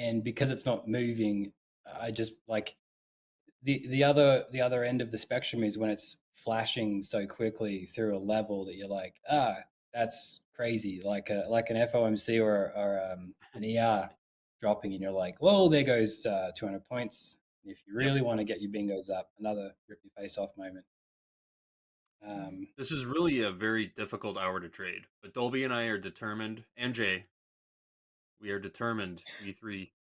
and because it's not moving, I just like the other end of the spectrum is when it's flashing so quickly through a level that you're like, that's crazy, like an FOMC or an ER dropping, and you're like, whoa, there goes 200 points. If you really want to get your bingos up, another rip your face off moment. This is really a very difficult hour to trade, but Dolby and I are determined, and Jay, we are determined, we three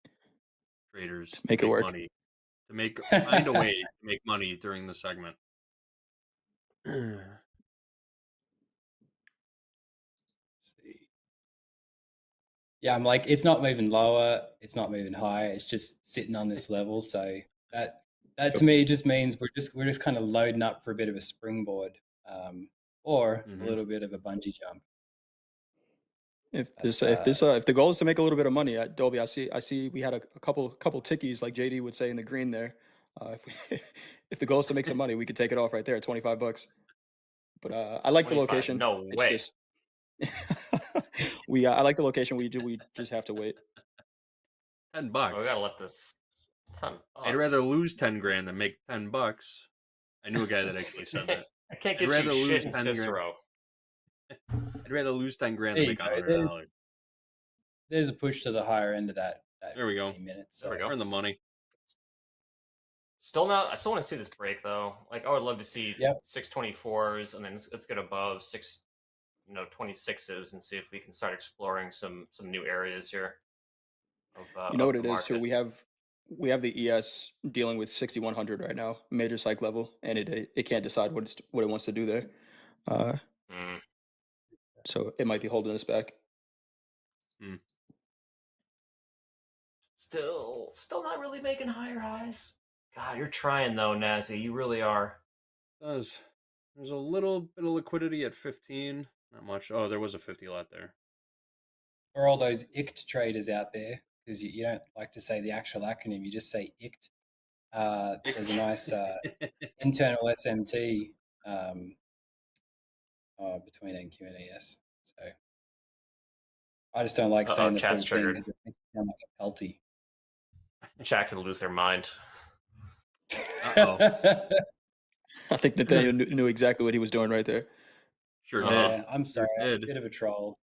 traders, To to make it make work. money, find a way to make money during the segment. See. Yeah, I'm like, it's not moving lower, it's not moving higher, it's just sitting on this level. So that to me just means we're just kind of loading up for a bit of a springboard, or a little bit of a bungee jump. If the goal is to make a little bit of money at Dolby, I see we had a couple tickies, like JD would say, in the green there. If the goal is to make some money, we could take it off right there at $25. But I like the 25. location. No It's way. just I like the location. We just have to wait. $10. Oh, we gotta let this. I'd rather lose 10 grand than make $10. I knew a guy that actually said that. I can't I'd get rather you lose shit in 10 grand. Cicero. I'd rather lose 10 grand There than you make go. $100. There's a push to the higher end of that There we go. 15 minutes. There we go. Earn the money. Still not. I still want to see this break though. Like, I would love to see Yep. 624s, and then let's get above 26s and see if we can start exploring some new areas here. You know of what it the is too. market. We have the ES dealing with 6100 right now, major psych level, and it can't decide what it wants to do there. So it might be holding us back. Still not really making higher highs. God, you're trying though, Nazi. You really are. There's a little bit of liquidity at 15. Not much. Oh, there was a 50 lot there. For all those ICT traders out there, because you don't like to say the actual acronym, you just say ICT. There's a nice internal SMT between NQ and ES. So I just don't like saying the full Chat's thing triggered. because it makes it sound like a pelty. Chat could lose their mind. Uh-oh. I think Nathaniel knew exactly what he was doing right there. Sure Yeah, I'm sorry. Sure I'm a bit of a troll.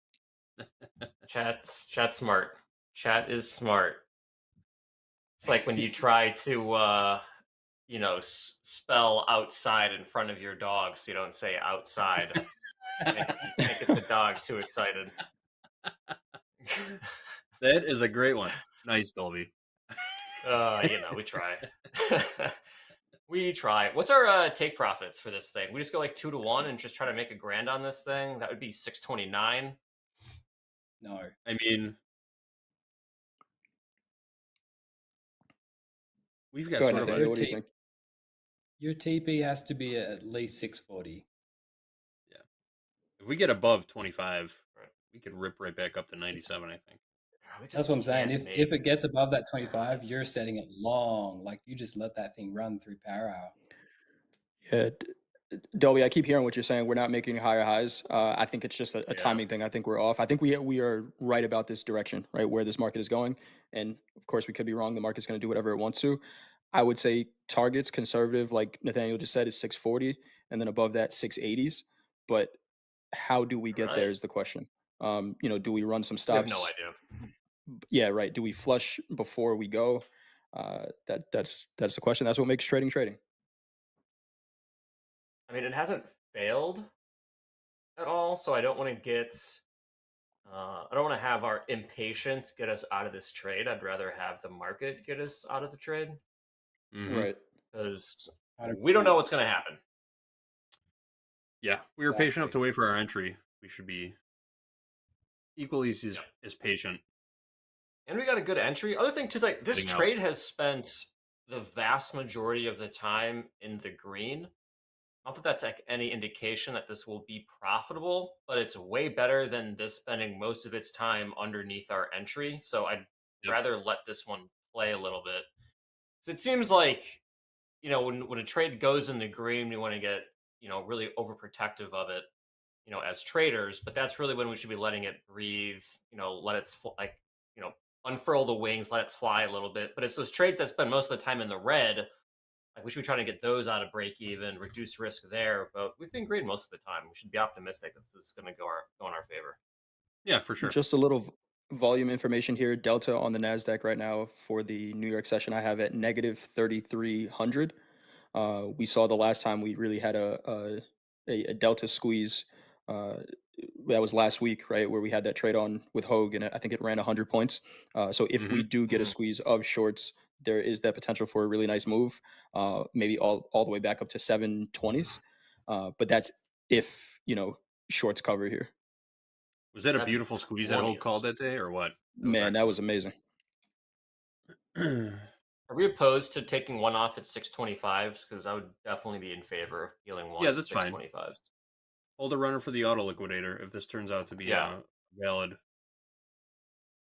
Chat's smart. Chat is smart. It's like when you try to, spell outside in front of your dog so you don't say outside. You can't get the dog too excited. That is a great one. Nice, Dolby. We try. We try. What's our take profits for this thing? We just go like 2 to 1 and just try to make a grand on this thing. That would be 629. No. I mean, we've got sort of Nathaniel, what do you think? Your TP has to be at least 640. Yeah. If we get above 25, we could rip right back up to 97, I think. That's what I'm saying. If it gets above that 25, you're setting it long. Like, you just let that thing run through power hour. Yeah, Dolby, I keep hearing what you're saying. We're not making higher highs. I think it's just a timing thing. I think we're off. I think we are right about this direction, right, where this market is going. And of course, we could be wrong. The market's going to do whatever it wants to. I would say targets conservative, like Nathaniel just said, is 640, and then above that 680s. But how do we get there is the question. Do we run some stops? I have no idea. Yeah, right. Do we flush before we go? That's the question. That's what makes trading. I mean, it hasn't failed at all, so I don't want to get. I don't want to have our impatience get us out of this trade. I'd rather have the market get us out of the trade. Right. Because we don't know what's going to happen. Yeah, we were patient enough to wait for our entry. We should be equally as patient. And we got a good entry. Other thing too is like this trade has spent the vast majority of the time in the green. Not that that's like any indication that this will be profitable, but it's way better than this spending most of its time underneath our entry. So I'd rather let this one play a little bit. So it seems like, when a trade goes in the green, we want to get, really overprotective of it, as traders. But that's really when we should be letting it breathe, let its unfurl the wings, let it fly a little bit. But it's those trades that spend most of the time in the red. Like we should be trying to get those out of break even, reduce risk there. But we've been green most of the time. We should be optimistic that this is going to go in our favor. Yeah, for sure. Just a little volume information here. Delta on the Nasdaq right now for the New York session, I have at negative 3,300. We saw the last time we really had a delta squeeze. That was last week, right, where we had that trade on with Hogue, and I think it ran 100 points. So if we do get a squeeze of shorts, there is that potential for a really nice move, maybe all the way back up to 720s. But that's if, shorts cover here. Was that a beautiful squeeze that Hogue called that day, or what? Man, that was amazing. Are we opposed to taking one off at 625s? Because I would definitely be in favor of peeling one. Yeah, that's at 625s. fine. Hold a runner for the auto liquidator if this turns out to be a valid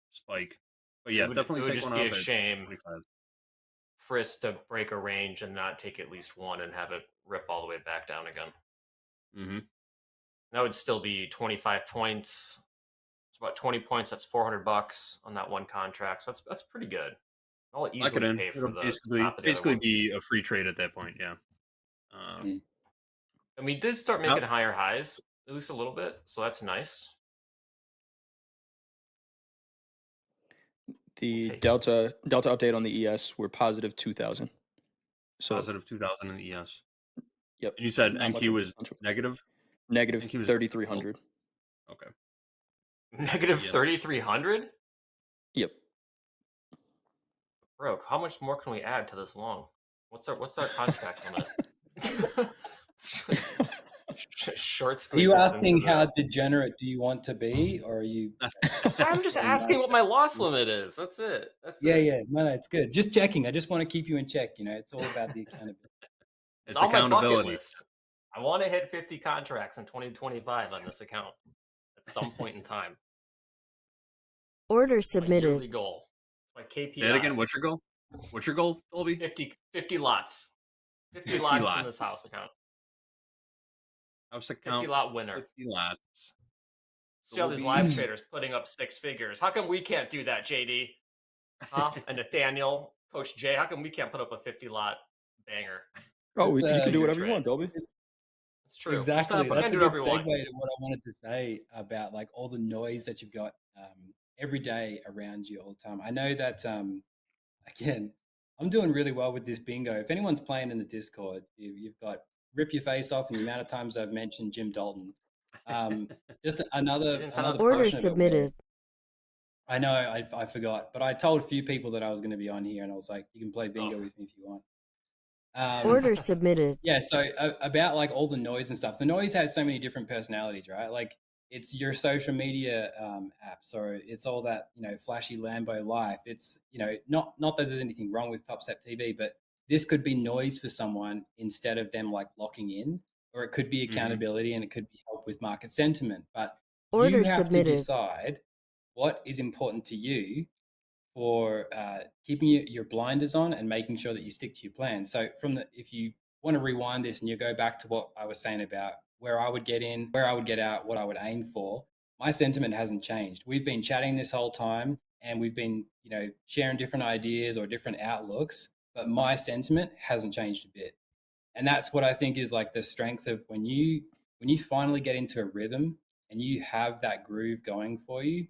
spike. But yeah, definitely take one off. It would just be a shame 25. For us to break a range and not take at least one and have it rip all the way back down again. Mm-hmm. That would still be 25 points. It's about 20 points. That's $400 on that one contract. So that's pretty good. I'll easily pay for the basically be a free trade at that point. Yeah. And we did start making higher highs, at least a little bit. So that's nice. The Delta update on the ES, we're positive 2,000. So positive 2,000 in the ES. Yep. And you said NQ was negative? Negative 3,300. Okay. Negative 3,300? Yep. Broke. How much more can we add to this long? What's our contract limit? Short squeeze. Are you asking how degenerate do you want to be, or are you? I'm just asking what my loss limit is. That's it. Yeah. No, it's good. Just checking. I just want to keep you in check. It's all about the accountability. It's on my bucket list. I want to hit 50 contracts in 2025 on this account at some point in time. Order submitted. My yearly goal. My KPI. Say it again. What's your goal? What's your goal, Dolby? 50 lots. 50 lots in this house account. House account. 50 lot winner. 50 lots. See all these live traders putting up 6 figures. How come we can't do that, JD? Huh? And Nathaniel, Coach Jay, how come we can't put up a 50 lot banger? Oh, you can do whatever you want, Dolby. It's true. Exactly. That's a good segue to what I wanted to say about like all the noise that you've got every day around you all the time. I know that, again, I'm doing really well with this bingo. If anyone's playing in the Discord, you've got Rip Your Face Off and the amount of times I've mentioned Jim Dalton. Just another order submitted. I know, I forgot, but I told a few people that I was going to be on here, and I was like, you can play bingo with me if you want. Order submitted. Yeah, so about like all the noise and stuff. The noise has so many different personalities, right? Like it's your social media apps, or it's all that flashy Lambo life. It's not that there's anything wrong with Topstep TV, but this could be noise for someone instead of them like locking in, or it could be accountability and it could be help with market sentiment. But order you have submitted. to decide what is important to you for keeping your blinders on and making sure that you stick to your plan. So if you want to rewind this and you go back to what I was saying about where I would get in, where I would get out, what I would aim for, my sentiment hasn't changed. We've been chatting this whole time and we've been, sharing different ideas or different outlooks, but my sentiment hasn't changed a bit. And that's what I think is like the strength of when you finally get into a rhythm and you have that groove going for you,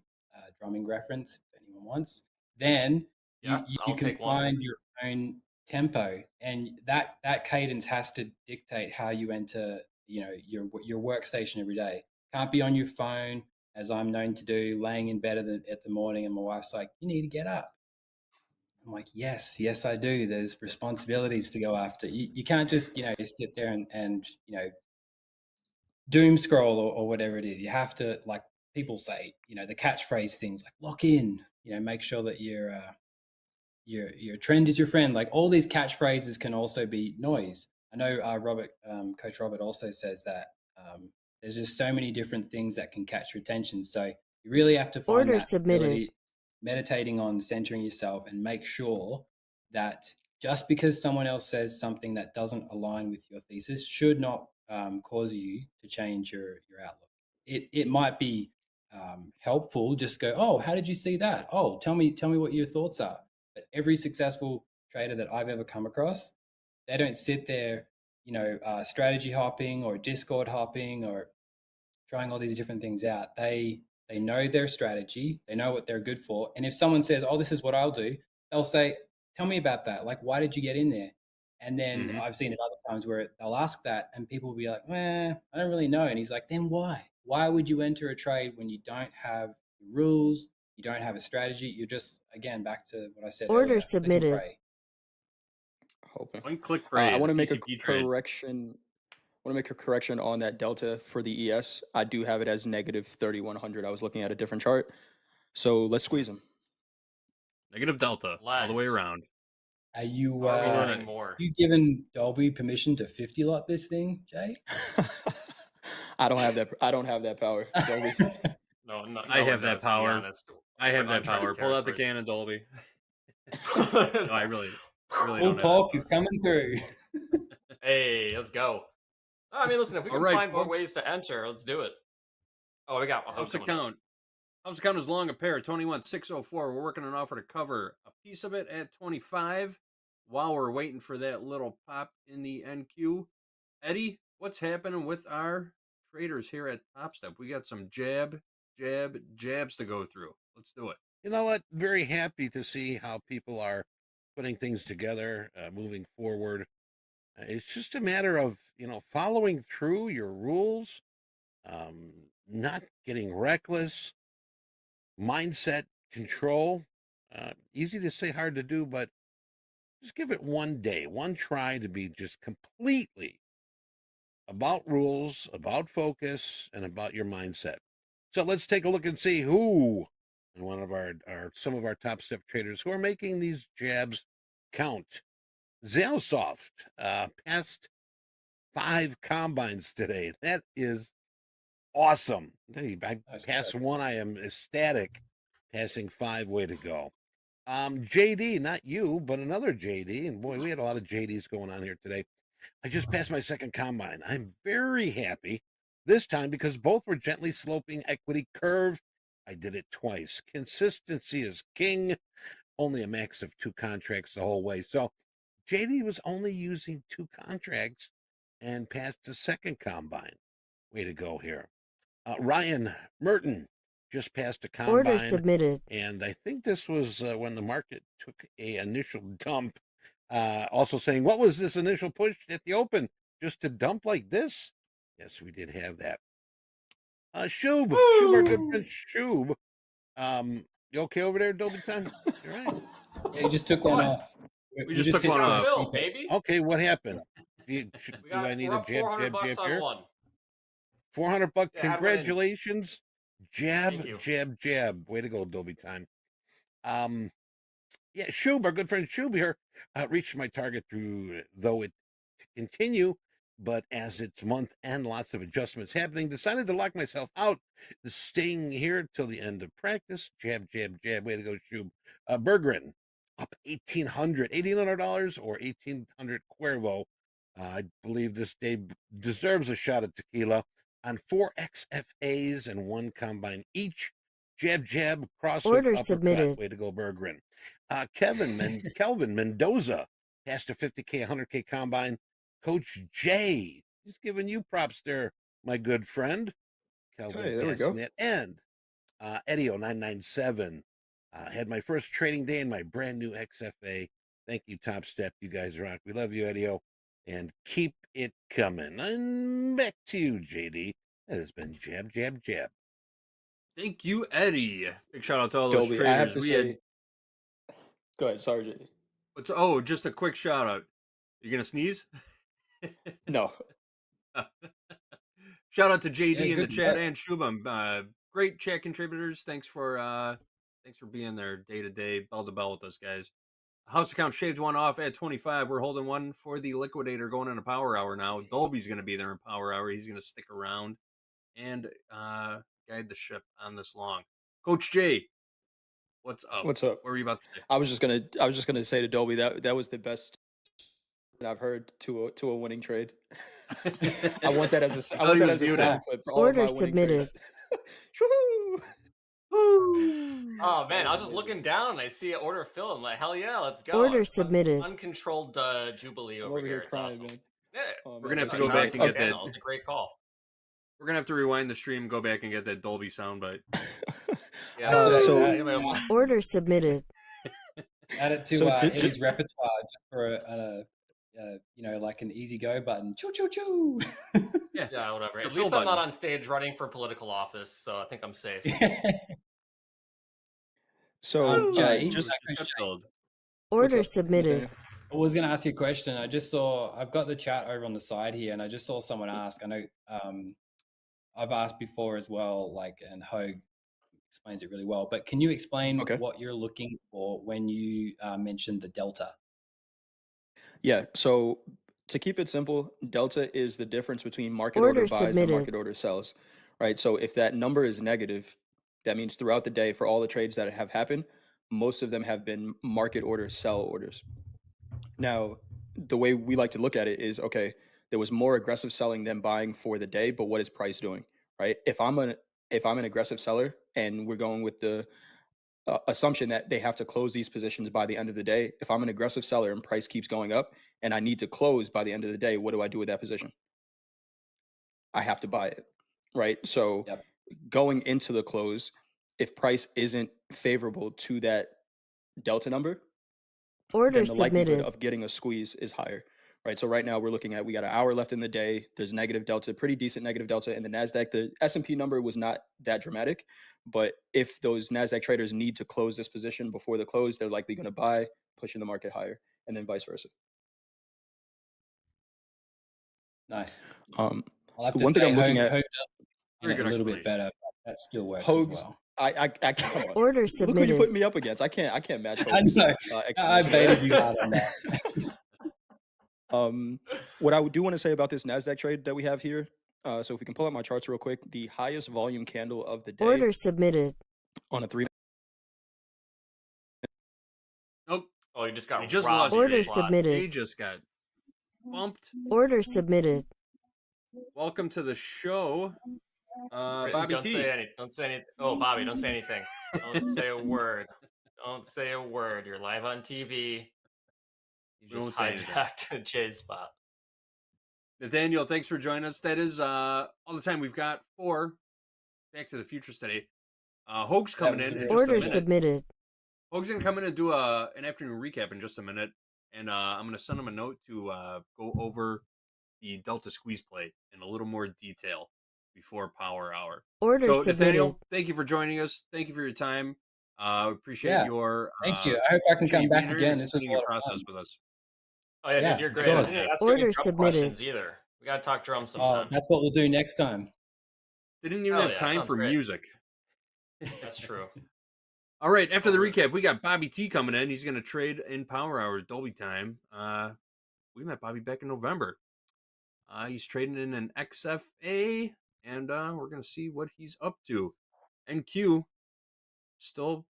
drumming reference if anyone wants, then you can find your own tempo, and that cadence has to dictate how you enter your workstation every day. Can't be on your phone, as I'm known to do, laying in bed at the morning, and my wife's like, you need to get up. I'm like, yes I do. There's responsibilities to go after. You can't just sit there and doom scroll or whatever it is. You have to, like people say, the catchphrase things like lock in, make sure that your trend is your friend. Like all these catchphrases can also be noise. I know Coach Robert also says that there's just so many different things that can catch your attention. So you really have to find order that submitted. ability, meditating on centering yourself, and make sure that just because someone else says something that doesn't align with your thesis should not cause you to change your outlook. It might be helpful. Just go, oh, how did you see that? Oh, tell me what your thoughts are. But every successful trader that I've ever come across, they don't sit there, strategy hopping or Discord hopping or trying all these different things out. They know their strategy, they know what they're good for. And if someone says, oh, this is what I'll do, they'll say, tell me about that. Like, why did you get in there? And then I've seen it other times where they'll ask that and people will be like, I don't really know. And he's like, then why? Why would you enter a trade when you don't have rules, you don't have a strategy? You're just, again, back to what I said Order earlier, click and submitted. pray. Hoping. Point click pray. I want to make a PCP trade. correction. I want to make a correction on that delta for the ES. I do have it as negative 3,100. I was looking at a different chart. So let's squeeze them. Negative delta all the way Let's. around. Are you Are we adding more? you given Dolby permission to 50 lot this thing, Jay? I don't have that. I don't have that power, Dolby. No, I have that to be power. honest. I have We're that power. uncharted Pull out the territories. cannon, Dolby. No, I really Full don't have pork that is coming through. Hey, let's go. I mean, listen, if we can Alright, find more folks. ways to enter, let's do it. Oh, we got House account. House account is long a pair. 21,604. We're working an offer to cover a piece of it at 25 while we're waiting for that little pop in the NQ. Eddie, what's happening with our traders here at Topstep? We got some jabs to go through. Let's do it. You know what? Very happy to see how people are putting things together, moving forward. It's just a matter of, following through your rules, not getting reckless, mindset control. Easy to say, hard to do, but just give it one day, one try to be just completely about rules, about focus, and about your mindset. So let's take a look and see who and one of some of our top step traders who are making these jabs count. Zalesoft passed 5 combines today. That is awesome. I passed one. I am ecstatic. Passing 5, way to go. JD, not you, but another JD. And boy, we had a lot of JDs going on here today. I just passed my second combine. I'm very happy this time because both were gently sloping equity curve. I did it twice. Consistency is king. Only a max of 2 contracts the whole way. So JD was only using 2 contracts and passed the second combine. Way to go here. Ryan Merton just passed a combine. Order submitted. And I think this was when the market took a initial dump. Also saying, what was this initial push at the open? Just to dump like this? Yes, we did have that. Shub, our good friend Shub. You okay over there, Dolby Time? You all right? Yeah, you just took one off. We just took one off. Bill, baby. Okay, what happened? Do I need a jab $400 here? on one. $400. Yeah, Congratulations. Thank you. Jab. Way to go, Dolby Time. Yeah, Shub, our good friend Shub here, reached my target though it to continue, but as it's month end, lots of adjustments happening, decided to lock myself out, staying here till the end of practice. Jab. Way to go, Shub. Berggren, up $1,800 or 1,800 Cuervo. I believe this day deserves a shot at tequila on 4 XFAs and 1 combine each. Jab, cross hook, uppercut. Submitted. Way to go, Berggren. Kelvin Mendoza passed a 50K, 100K combine. Coach Jay, he's giving you props there, my good friend. Kelvin passing that end. Eddie 997 had my first trading day in my brand new XFA. Thank you, Topstep. You guys rock. We love you, Eddie. And keep it coming. And back to you, JD. That has been Jab. Thank you, Eddie. Big shout out to all those Dolby, traders. I have to say... Go ahead. Sorry, JD. Oh, just a quick shout out. You gonna sneeze? No. Shout out to JD in the chat and Shubham. Great chat contributors. Thanks for being there day to day, bell to bell with us, guys. House account shaved one off at 25. We're holding one for the liquidator going into power hour now. Dolby's going to be there in power hour. He's going to stick around and guide the ship on this long. Coach Jay, what's up? What's up? What were you about to say? I was just gonna say to Dolby that was the best I've heard to a winning trade. I want that as a sound clip for all of my winning trades. Oh man, I was just looking down and I see an order fill. I'm like, hell yeah, let's go. Order submitted. Uncontrolled Jubilee I'm over here. It's crying, awesome. man. Yeah. Oh, We're man, gonna have to that's go back amazing. and get that. It's a great call. We're gonna have to rewind the stream, go back and get that Dolby soundbite. Yeah. So order submitted. Add it to So Eddie's repertoire just for like an easy go button. Choo choo choo. Yeah, whatever. At Fill least I'm not button. on stage running for political office, so I think I'm safe. So Jay, just Order submitted. I was going to ask you a question. I've got the chat over on the side here, and I just saw someone ask. I know I've asked before as well, and Hogue explains it really well. But can you explain what you're looking for when you mentioned the delta? Yeah. So to keep it simple, delta is the difference between market order buys and market order sells, right? So if that number is negative, that means throughout the day for all the trades that have happened, most of them have been market order sell orders. Now, the way we like to look at it is, okay, there was more aggressive selling than buying for the day, but what is price doing, right? If I'm an aggressive seller and we're going with the assumption that they have to close these positions by the end of the day, if I'm an aggressive seller and price keeps going up and I need to close by the end of the day, what do I do with that position? I have to buy it, right? So going into the close, if price isn't favorable to that delta number, then the likelihood of getting a squeeze is higher, right? So right now we're looking at, we got an hour left in the day. There's negative delta, pretty decent negative delta. And the NASDAQ, the S&P number was not that dramatic, but if those NASDAQ traders need to close this position before the close, they're likely going to buy, pushing the market higher, and then vice versa. Nice. I'll have to one thing I'm looking at a little bit better, but that still works Hogue's, as well. I come on. Order submitted. Look who you put me up against. I can't match Hogue's. I baited you out on that. What I do want to say about this NASDAQ trade that we have here, so if we can pull up my charts real quick, the highest volume candle of the day. Order submitted. On a 3. Nope. Oh, you just got lost order submitted. He just got bumped. Order submitted. Welcome to the show. Bobby don't T. say anything. Don't say anything. Oh, Bobby, don't say anything. Don't say a word. Don't say a word. You're live on TV. You just hijacked Jay's spot. Nathaniel, thanks for joining us. That is all the time we've got for Back to the Futures today. Hogue's coming in just a order minute. submitted. Hogue's going to come in and do an afternoon recap in just a minute. And I'm going to send him a note to go over the Delta Squeeze play in a little more detail before Power Hour. Order so, submitted. Nathaniel, thank you for joining us. Thank you for your time. Appreciate your thank you. I hope I can come back again. This was a lot of process fun. with us. Oh yeah, dude, you're great. I didn't ask any drum questions either. We got to talk drums sometime. That's what we'll do next time. They didn't even have time for music. That's true. All right, after the recap, we got Bobby T coming in. He's going to trade in Power Hour Dolby time. We met Bobby back in November. He's trading in an XFA, and we're going to see what he's up to. NQ still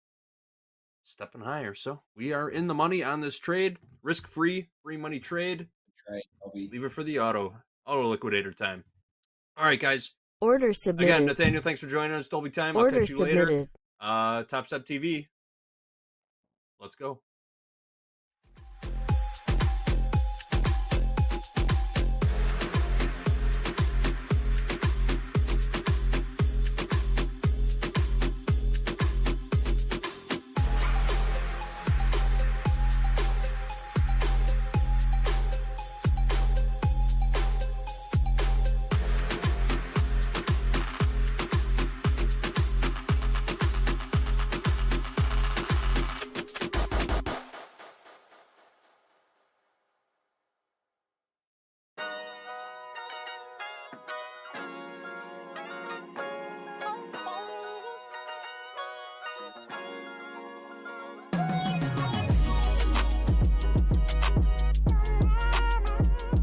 stepping higher. So we are in the money on this trade. Risk-free, free money trade. Leave it for the auto liquidator time. All right, guys. Order submitted. Again, Nathaniel, thanks for joining us. Dolby time. I'll catch you later. Topstep TV. Let's go.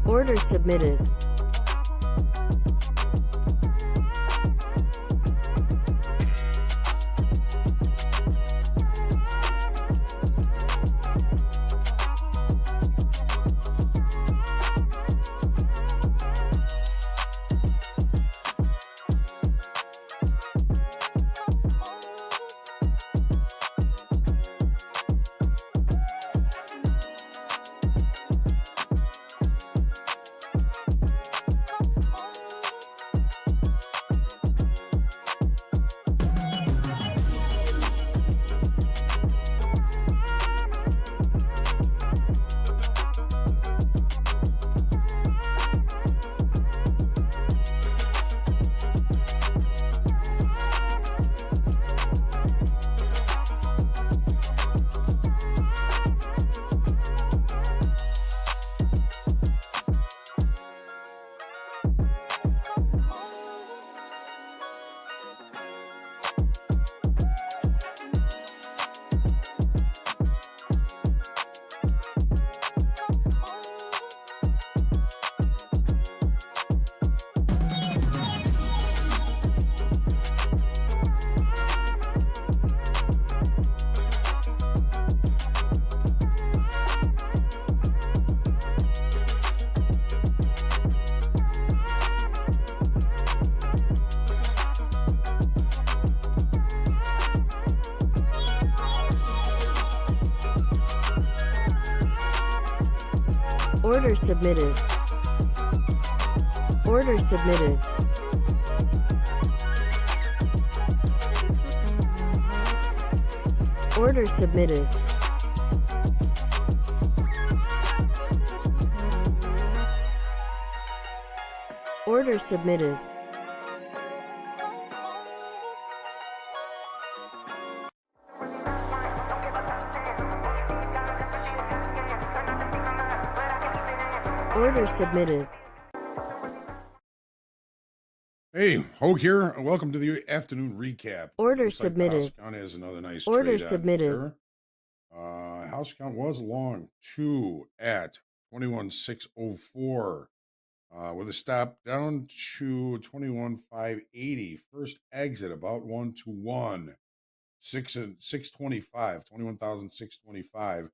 Order submitted. Order submitted. Order submitted. Order submitted. Order submitted. Order submitted. Hey, Hogue here, and welcome to the afternoon recap. Order Looks like the submitted. house count has another nice Order trade on submitted. here. House count was long 2 at 21,604, with a stop down to 21,580. First exit about 1 to 1, 625, 21,625,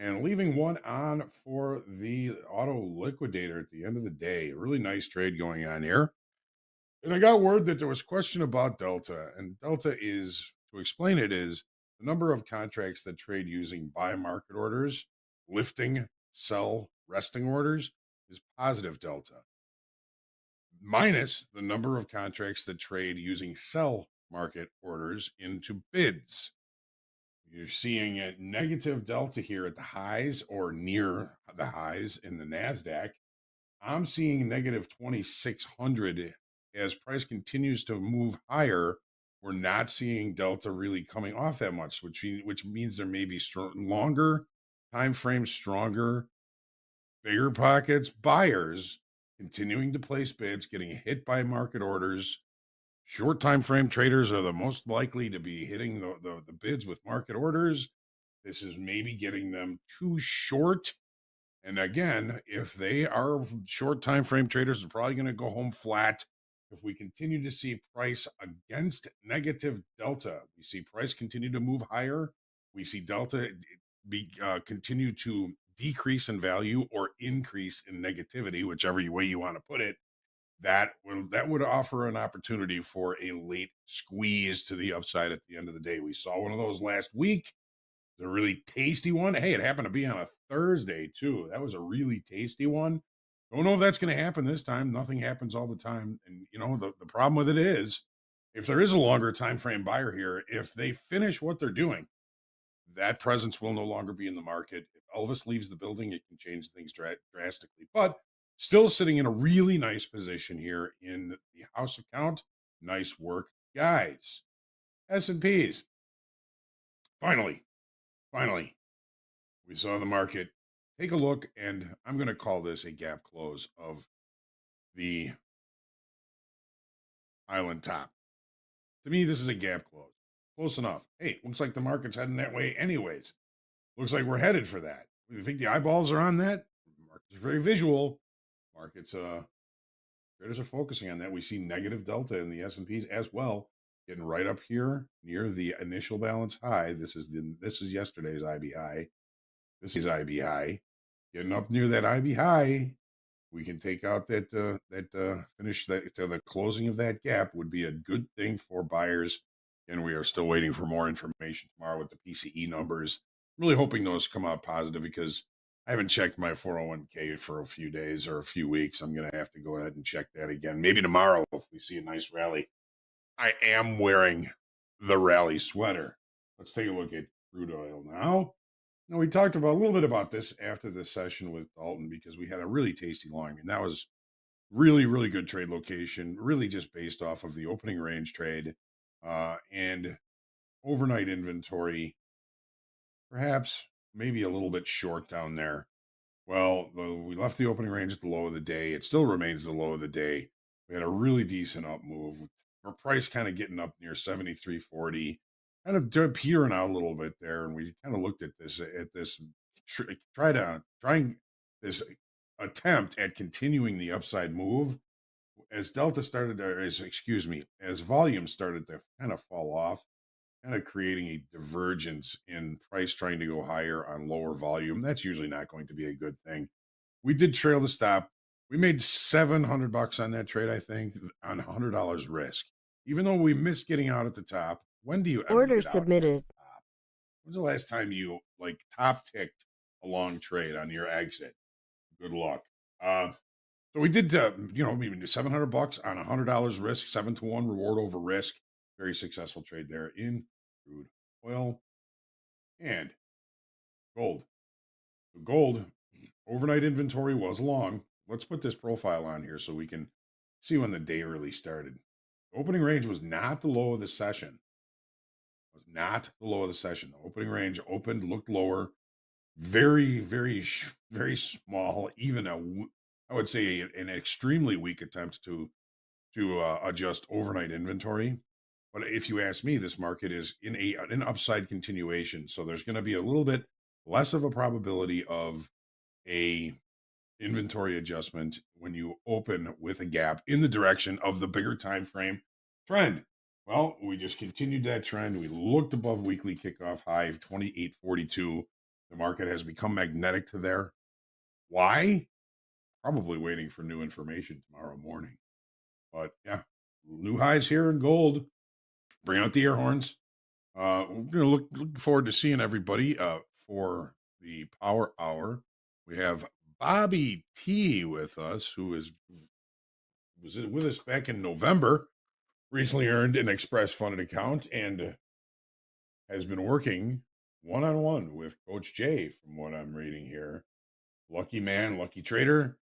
and leaving one on for the auto liquidator at the end of the day. Really nice trade going on here. And I got word that there was question about Delta, and Delta is, to explain it, is the number of contracts that trade using buy market orders, lifting, sell, resting orders is positive Delta, minus the number of contracts that trade using sell market orders into bids. You're seeing a negative Delta here at the highs or near the highs in the NASDAQ. I'm seeing negative 2,600 as price continues to move higher. We're not seeing Delta really coming off that much, which means there may be longer time frames, stronger, bigger pockets, buyers continuing to place bids, getting hit by market orders. Short time frame traders are the most likely to be hitting the bids with market orders. This is maybe getting them too short. And again, if they are short time frame traders, they're probably going to go home flat. If we continue to see price against negative Delta, we see price continue to move higher. We see Delta continue to decrease in value or increase in negativity, whichever way you want to put it. That would offer an opportunity for a late squeeze to the upside at the end of the day. We saw one of those last week. The really tasty one. Hey, it happened to be on a Thursday too. That was a really tasty one. Don't know if that's going to happen this time. Nothing happens all the time. And you know, the problem with it is if there is a longer time frame buyer here, if they finish what they're doing, that presence will no longer be in the market. If Elvis leaves the building, it can change things drastically. But still sitting in a really nice position here in the house account. Nice work, guys. S&Ps. Finally, we saw the market take a look, and I'm going to call this a gap close of the island top. To me, this is a gap close. Close enough. Hey, looks like the market's heading that way anyways. Looks like we're headed for that. You think the eyeballs are on that? Markets are very visual. Markets, traders are focusing on that. We see negative Delta in the S&Ps as well, getting right up here near the initial balance high. This is yesterday's IB high. This is IB high. Getting up near that IB high, we can take out that finish that to the closing of that gap would be a good thing for buyers. And we are still waiting for more information tomorrow with the PCE numbers. I'm really hoping those come out positive because I haven't checked my 401k for a few days or a few weeks. I'm going to have to go ahead and check that again. Maybe tomorrow if we see a nice rally. I am wearing the rally sweater. Let's take a look at crude oil now. Now, we talked about a little bit about this after the session with Dalton because we had a really tasty long. And that was really, really good trade location, really just based off of the opening range trade and overnight inventory, perhaps maybe a little bit short down there. Well, we left the opening range at the low of the day. It still remains the low of the day. We had a really decent up move. Our price kind of getting up near 73.40. Kind of petering out a little bit there, and we kind of looked at this trying this attempt at continuing the upside move as Delta started, as volume started to kind of fall off, kind of creating a divergence in price trying to go higher on lower volume. That's usually not going to be a good thing. We did trail the stop. We made $700 on that trade, I think, on $100 risk. Even though we missed getting out at the top, when do you ever Order get out submitted. at the top? When's the last time you top ticked a long trade on your exit? good luck. So we did, maybe $700 on $100 risk, 7-to-1 reward over risk. Very successful trade there in crude oil and gold. So gold overnight inventory was long. Let's put this profile on here so we can see when the day really started. Opening range was not the low of the session. Was not the low of the session. The opening range opened, looked lower, very, very, very small. Even I would say an extremely weak attempt to adjust overnight inventory. But if you ask me, this market is in an upside continuation, so there's going to be a little bit less of a probability of a inventory adjustment when you open with a gap in the direction of the bigger time frame trend. Well, we just continued that trend. We looked above weekly kickoff high of 28.42. The market has become magnetic to there. Why? Probably waiting for new information tomorrow morning. But yeah, new highs here in gold. Bring out the air horns. We're gonna look forward to seeing everybody for the Power Hour. We have Bobby T with us, who was with us back in November. Recently earned an Express funded account and has been working one-on-one with Coach Jay, from what I'm reading here. Lucky man, lucky trader.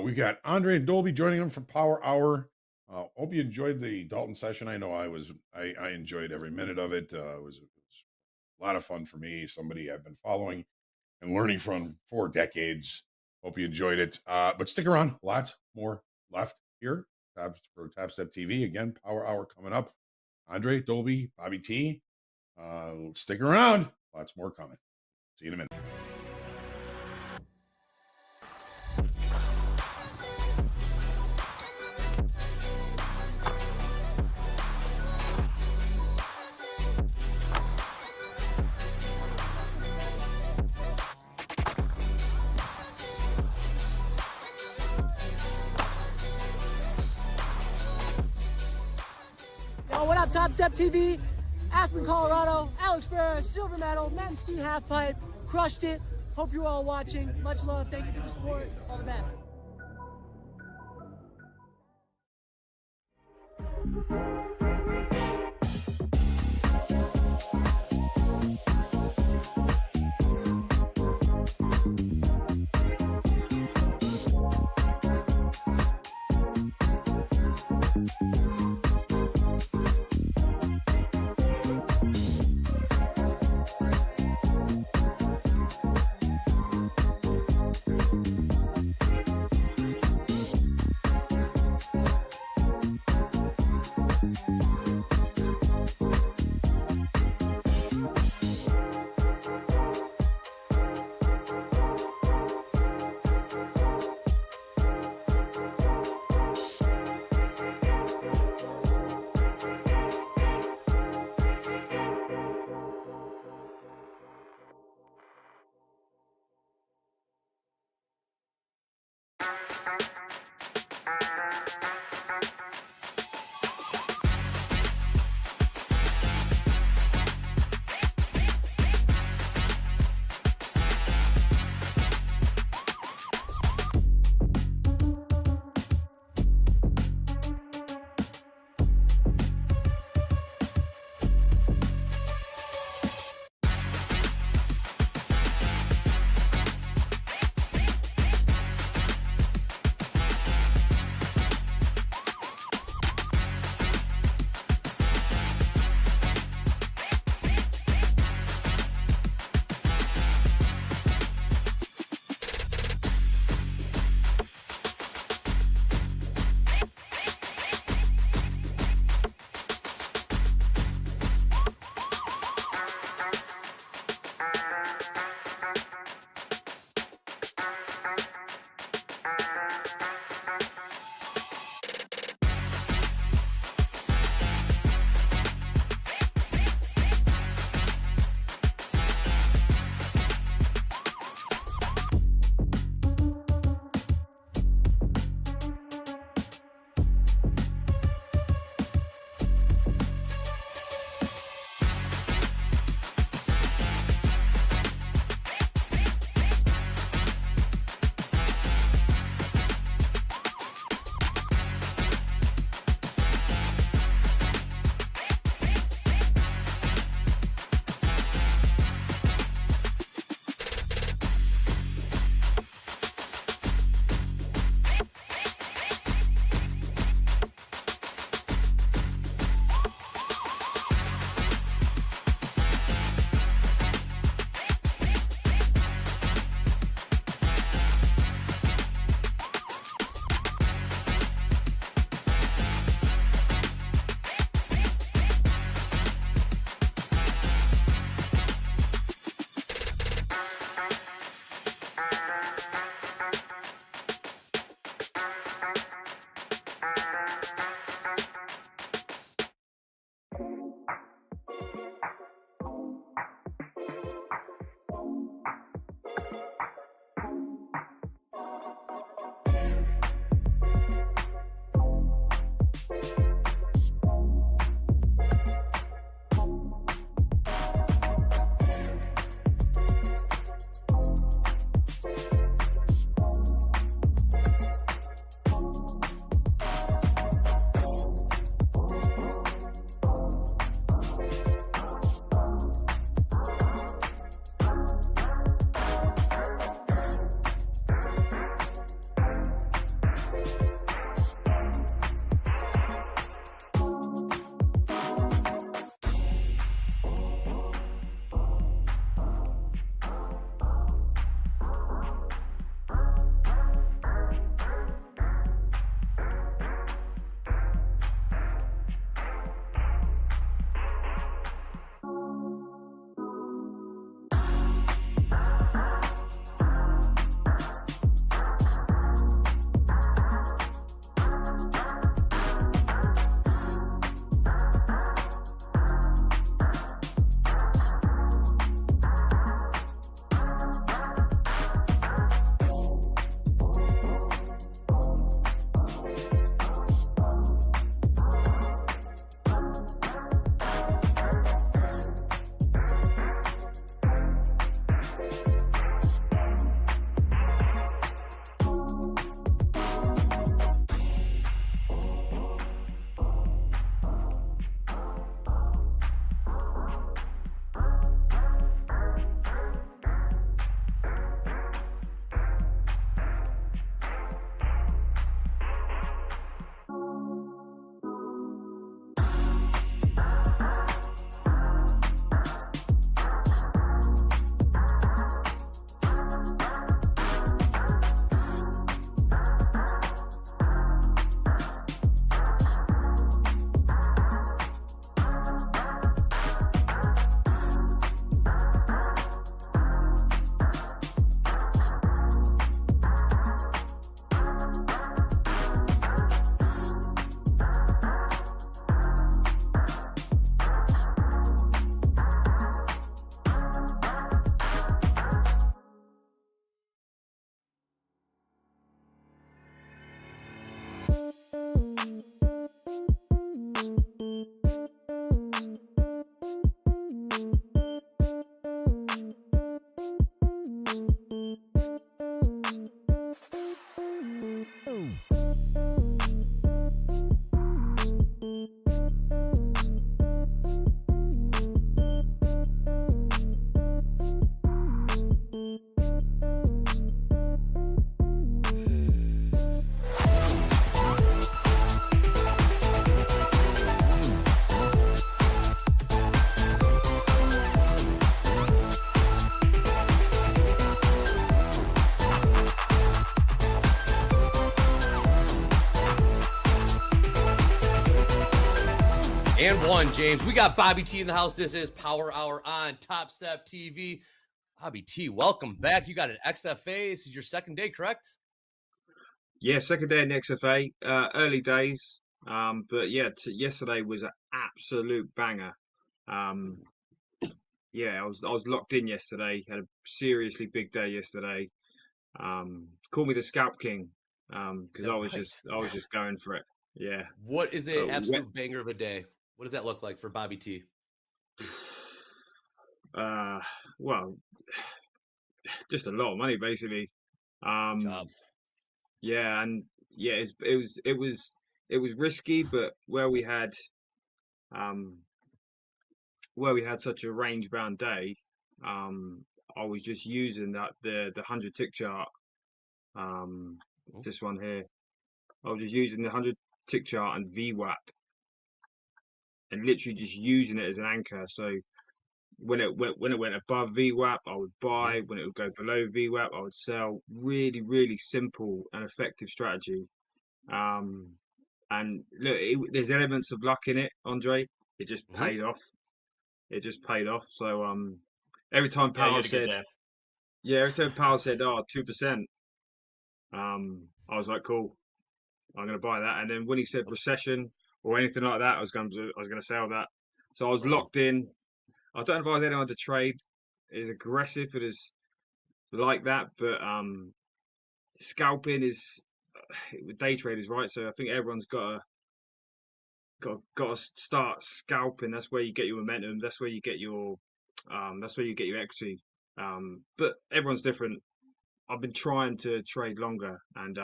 We got Andre and Dolby joining him for Power Hour. Hope you enjoyed the Dalton session. I know I enjoyed every minute of it. It was a lot of fun for me. Somebody I've been following and learning from for decades. Hope you enjoyed it. But stick around. Lots more left here for Topstep TV. Again, Power Hour coming up. Andre, Dolby, Bobby T. Stick around. Lots more coming. See you in a minute. What up, Topstep TV? Aspen, Colorado. Alex Ferrer, silver medal, men's ski half pipe. Crushed it. Hope you're all watching. Much love. Thank you for the support. All the best. And one, James. We got Bobby T in the house. This is Power Hour on Topstep TV. Bobby T, welcome back. You got an XFA. This is your second day, correct? Yeah, second day in the XFA. Early days. But yeah, yesterday was an absolute banger. Yeah, I was locked in yesterday. Had a seriously big day yesterday. Call me the Scalp King. Because I was just going for it. Yeah. What is an absolute banger of a day? What does that look like for Bobby T? Well, just a lot of money basically. Job. Yeah, and yeah, it was risky, but where we had such a range bound day, I was just using the 100 tick chart. This one here. I was just using the 100 tick chart and VWAP, and literally just using it as an anchor. So when it went above VWAP, I would buy. When it would go below VWAP, I would sell. Really, really simple and effective strategy. And look, there's elements of luck in it, Andre. It just paid off. It just paid off. So every time Powell said, every time Powell said, "Oh, 2%," I was like, "Cool, I'm going to buy that." And then when he said recession or anything like that, I was going to sell that. So I was locked in. I don't advise anyone to trade. It's aggressive. It is like that, but scalping is day traders, right? So I think everyone's got to start scalping. That's where you get your momentum. That's where you get your equity. But everyone's different. I've been trying to trade longer, and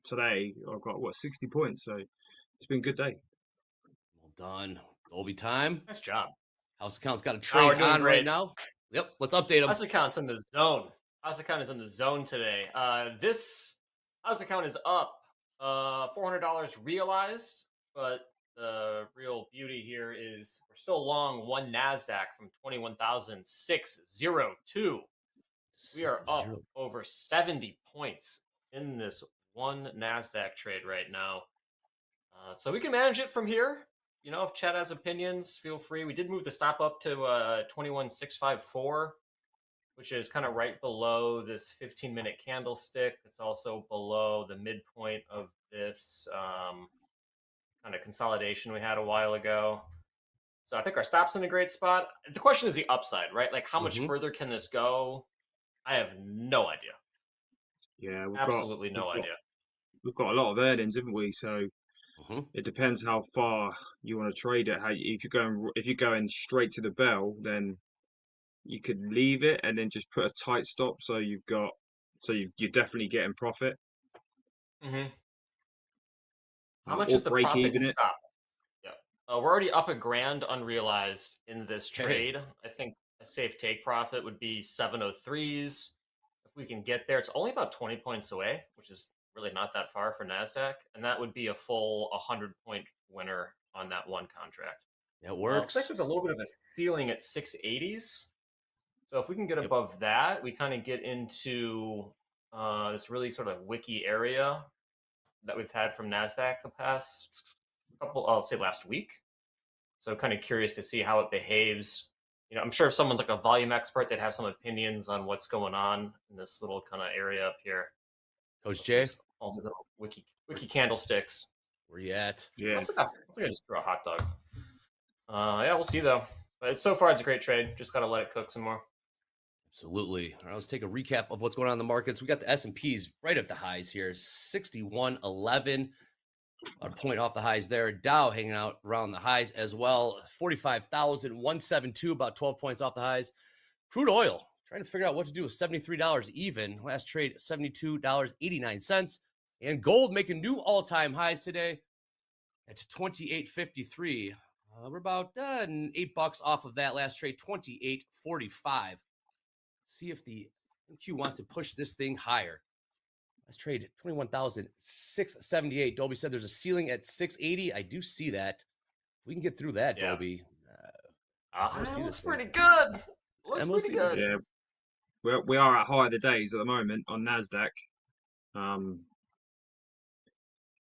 today I've got 60 points. So it's been a good day. Well done. Dolby time. Nice job. House account's got a trade on great right now. Yep, let's update them. House account's in the zone. House account is in the zone today. This house account is up $400 realized, but the real beauty here is we're still long one NASDAQ from 21,602. We are up over 70 points in this one NASDAQ trade right now. So we can manage it from here. You know, if Chad has opinions, feel free. We did move the stop up to 21,654, which is kind of right below this 15-minute candlestick. It's also below the midpoint of this kind of consolidation we had a while ago. So I think our stop's in a great spot. The question is the upside, right? Like, how much further can this go? I have no idea. Yeah, absolutely no idea. We've got a lot of earnings, haven't we? So it depends how far you want to trade it. If you're going straight to the bell, then you could leave it and then just put a tight stop. So you're definitely getting profit. How much is the profit and stop? Yeah, we're already up $1,000 unrealized in this trade. I think a safe take profit would be 703s. If we can get there, it's only about 20 points away, which is really not that far for NASDAQ. And that would be a full 100-point winner on that one contract. That works. There's a little bit of a ceiling at 680s. So if we can get above that, we kind of get into this really sort of wicky area that we've had from NASDAQ the past I'll say last week. So kind of curious to see how it behaves. You know, I'm sure if someone's like a volume expert, they'd have some opinions on what's going on in this little kind of area up here. Coach Jay? All these little wiki candlesticks. Where you at? Yeah. Looks like I just threw a hot dog. Yeah, we'll see though. But so far, it's a great trade. Just got to let it cook some more. Absolutely. All right, let's take a recap of what's going on in the markets. We got the S&Ps right at the highs here, 61.11. A point off the highs there. Dow hanging out around the highs as well. 45,172, about 12 points off the highs. Crude oil, trying to figure out what to do with $73 even. Last trade, $72.89. And gold making new all-time highs today at $28.53. We're about $8 off of that last trade, $28.45. See if the MQ wants to push this thing higher. Let's trade 21,678. Dolby said there's a ceiling at 680. I do see that. If we can get through that, Dolby. It looks pretty good. Looks pretty good. Yeah, we are at high of the days at the moment on NASDAQ.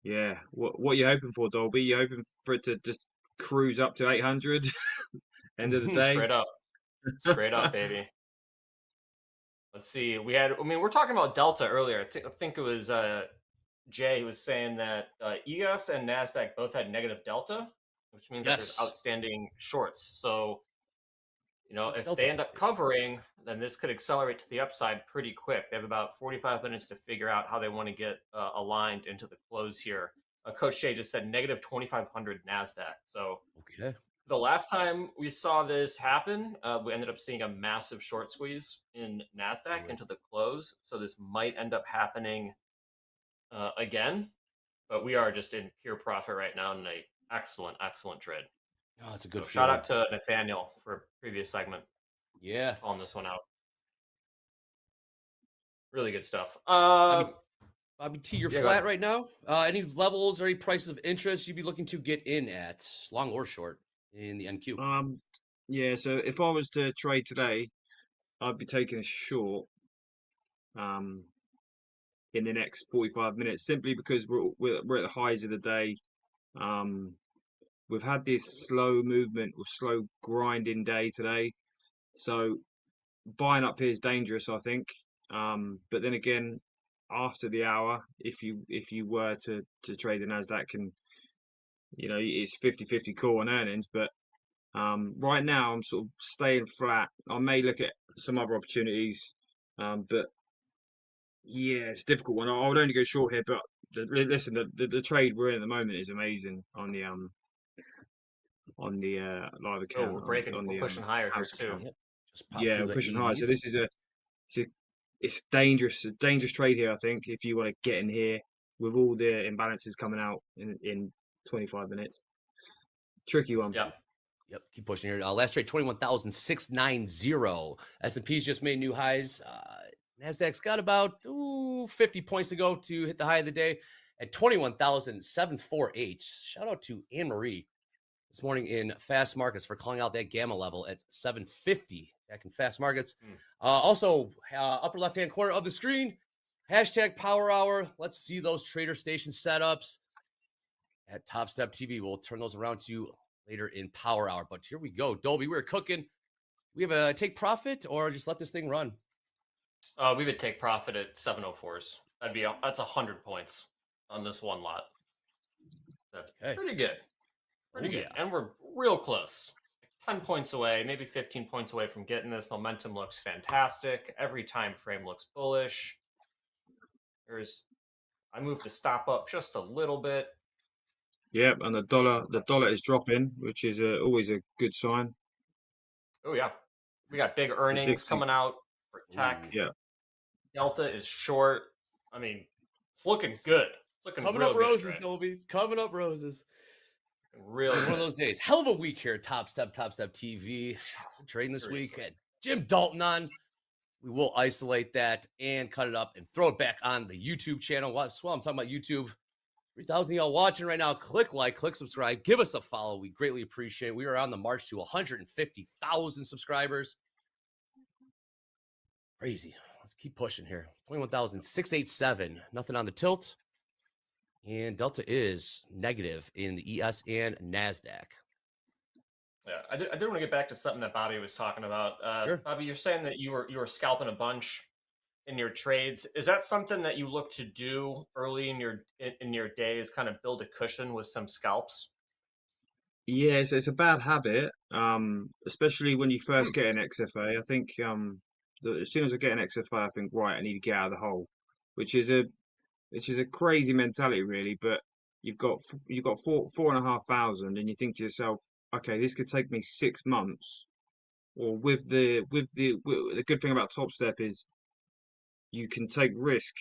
Yeah, what are you hoping for, Dolby? You hoping for it to just cruise up to 800 end of the day. Straight up, baby. Let's see. We're talking about Delta earlier. I think it was Jay who was saying that EOS and NASDAQ both had negative Delta, which means that there's outstanding shorts. So, if they end up covering, then this could accelerate to the upside pretty quick. They have about 45 minutes to figure out how they want to get aligned into the close here. Coach Jay just said negative 2,500 NASDAQ. So, the last time we saw this happen, we ended up seeing a massive short squeeze in NASDAQ into the close. So this might end up happening again, but we are just in pure profit right now in an excellent trade. Oh, that's a good shout out to Nathaniel for previous segment. Yeah. Calling this one out. Really good stuff. Bobby T, you're flat right now. Any levels or any prices of interest you'd be looking to get in at, long or short, in the NQ? Yeah, so if I was to trade today, I'd be taking a short in the next 45 minutes, simply because we're at the highs of the day. We've had this slow movement or slow grinding day today, so buying up here is dangerous, I think. But then again, after the hour, if you were to trade the Nasdaq, and it's 50-50 call on earnings, but right now I'm sort of staying flat. I may look at some other opportunities, but yeah, it's a difficult one. I would only go short here, but listen, the trade we're in at the moment is amazing on the live account. We're pushing higher here too. Yeah, we're pushing higher. So this is it's a dangerous trade here, I think, if you want to get in here with all the imbalances coming out in 25 minutes. Tricky one. Yep, keep pushing here. Last trade, 21,690. S&P's just made new highs. NASDAQ's got about 50 points to go to hit the high of the day at 21,748. Shout out to Anne-Marie this morning in Fast Markets for calling out that gamma level at 750 back in Fast Markets. Also, upper left-hand corner of the screen, hashtag Power Hour. Let's see those trader station setups at Topstep TV. We'll turn those around to you later in Power Hour. But here we go. Dolby, we're cooking. We have a take profit or just let this thing run? We would take profit at 704s. That's 100 points on this one lot. That's pretty good. Pretty good. Yeah. And we're real close. 10 points away, maybe 15 points away from getting this. Momentum looks fantastic. Every time frame looks bullish. I moved the stop up just a little bit. Yep, and the dollar is dropping, which is always a good sign. Oh yeah, we got big earnings coming out for tech. Yeah, Delta is short. I mean, it's looking good. It's looking coming real up roses, good, Dolby. It's coming up roses. Really, one of those days. Hell of a week here at Topstep TV. Trading this week. Had Jim Dalton on. We will isolate that and cut it up and throw it back on the YouTube channel. Well, I'm talking about YouTube. 3,000 y'all watching right now. Click like, click subscribe, give us a follow. We greatly appreciate it. We are on the march to 150,000 subscribers. Crazy. Let's keep pushing here. 21,687. Nothing on the tilt. And Delta is negative in the ES and NASDAQ. Yeah, I did want to get back to something that Bobby was talking about. Sure. Bobby, you're saying that you were scalping a bunch in your trades. Is that something that you look to do early in your day, is kind of build a cushion with some scalps? Yes, it's a bad habit, especially when you first get an XFA. I think as soon as I get an XFA, I think, right, I need to get out of the hole, which is a crazy mentality, really. But you've got 4,500, and you think to yourself, okay, this could take me 6 months. Or with the good thing about Topstep is you can take risk,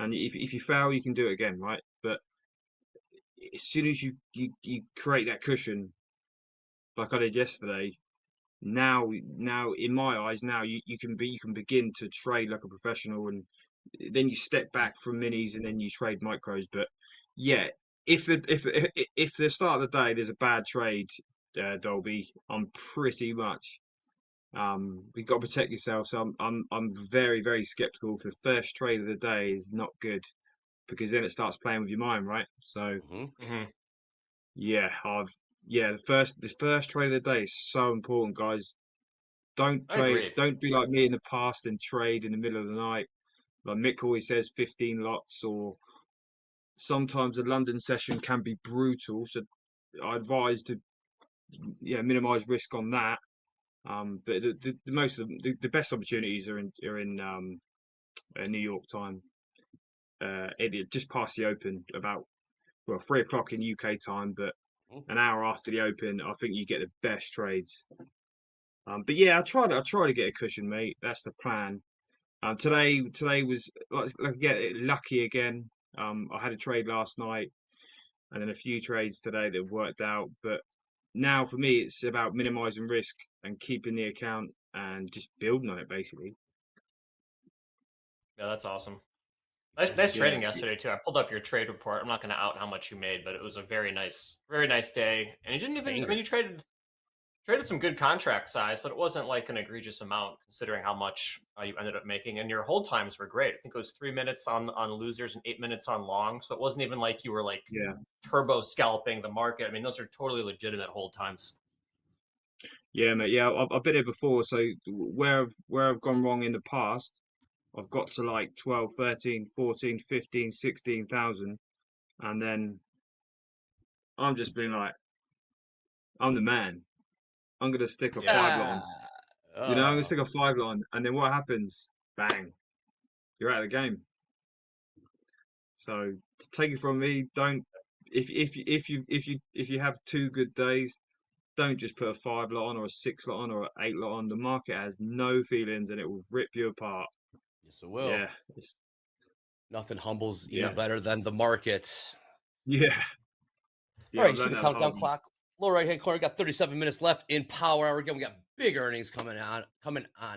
and if you fail, you can do it again, right? But as soon as you create that cushion, like I did yesterday, now in my eyes, now you can begin to trade like a professional, and then you step back from minis and then you trade micros. But yeah, if the start of the day there's a bad trade, Dolby, I'm pretty much you've got to protect yourself. So I'm very, very skeptical if the first trade of the day is not good, because then it starts playing with your mind, right? So yeah, yeah, the first trade of the day is so important, guys. Don't I trade. agree. Don't be like me in the past and trade in the middle of the night. Like Mick always says, 15 lots, or sometimes a London session can be brutal. So I advise to minimize risk on that. But the most of the best opportunities are in New York time. Just past the open, about 3 o'clock in UK time, but an hour after the open, I think you get the best trades. But yeah, I try to get a cushion, mate. That's the plan. Today was like get lucky again. I had a trade last night, and then a few trades today that have worked out. But now for me, it's about minimizing risk and keeping the account and just building on it, basically. Yeah, that's awesome. Nice Yeah. trading yesterday too. I pulled up your trade report. I'm not going to out how much you made, but it was a very nice day. And you didn't even. I mean, you traded some good contract size, but it wasn't like an egregious amount considering how much you ended up making. And your hold times were great. I think it was 3 minutes on losers and 8 minutes on long. So it wasn't even like you were like turbo scalping the market. I mean, those are totally legitimate hold times. Yeah, mate. Yeah, I've been here before. So where I've gone wrong in the past, I've got to like 12, 13, 14, 15, 16,000. And then I'm just being like, I'm the man. I'm going to stick a 5 lot on. I'm going to stick a 5 lot on. And then what happens? Bang. You're out of the game. So to take it from me, don't if you have 2 good days, don't just put a 5 lot on or a 6 lot on or an 8 lot on. The market has no feelings and it will rip you apart. Yes, it will. Yeah. Nothing humbles you better than the market. Yeah. All right, you see the countdown clock. Lower right-hand corner, got 37 minutes left in power hour. Again, we got big earnings coming on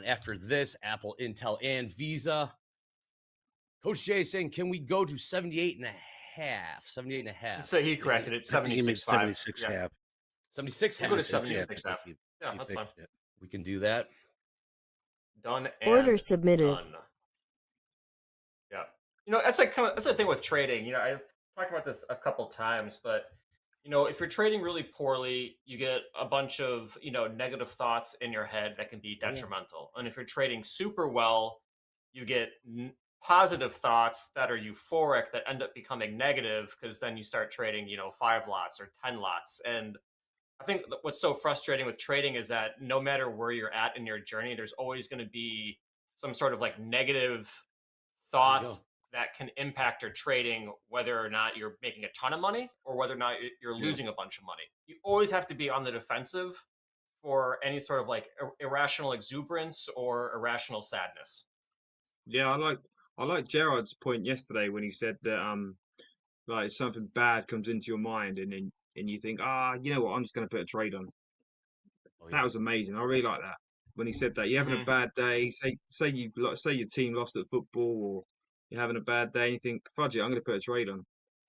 after this. Apple, Intel, and Visa. Coach Jay is saying, can we go to 78 and a half? 78 and a half. So he corrected it. 76.5. 76 yeah. half. 76 half. Go to 76 half. Yeah, that's fine. We can do that. Done and Order submitted. done. Yeah. You know, that's the thing with trading. You know, I've talked about this a couple times, but you know, if you're trading really poorly, you get a bunch of, you know, negative thoughts in your head that can be detrimental. And if you're trading super well, you get positive thoughts that are euphoric that end up becoming negative because then you start trading, you know, 5 lots or 10 lots. And I think what's so frustrating with trading is that no matter where you're at in your journey, there's always going to be some sort of like negative thoughts that can impact your trading, whether or not you're making a ton of money or whether or not you're losing a bunch of money. You always have to be on the defensive for any sort of like irrational exuberance or irrational sadness. Yeah, I like Gerard's point yesterday when he said that like something bad comes into your mind and you think, you know what, I'm just going to put a trade on. That was amazing. I really like that when he said that. You're having a bad day, say your team lost at football, or you're having a bad day and you think, fudge it, I'm going to put a trade on.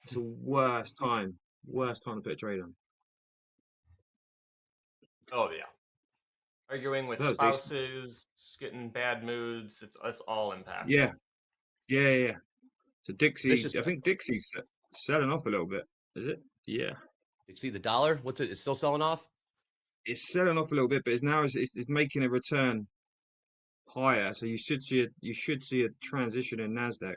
It's the worst time to put a trade on. Oh yeah, arguing with spouses, getting bad moods, it's all impactful. Yeah. So Dixie, I think Dixie's selling off a little bit. Is it? Yeah. Dixie, the dollar, what's it? It's still selling off. It's selling off a little bit, but it's making a return higher. So you should see a transition in Nasdaq.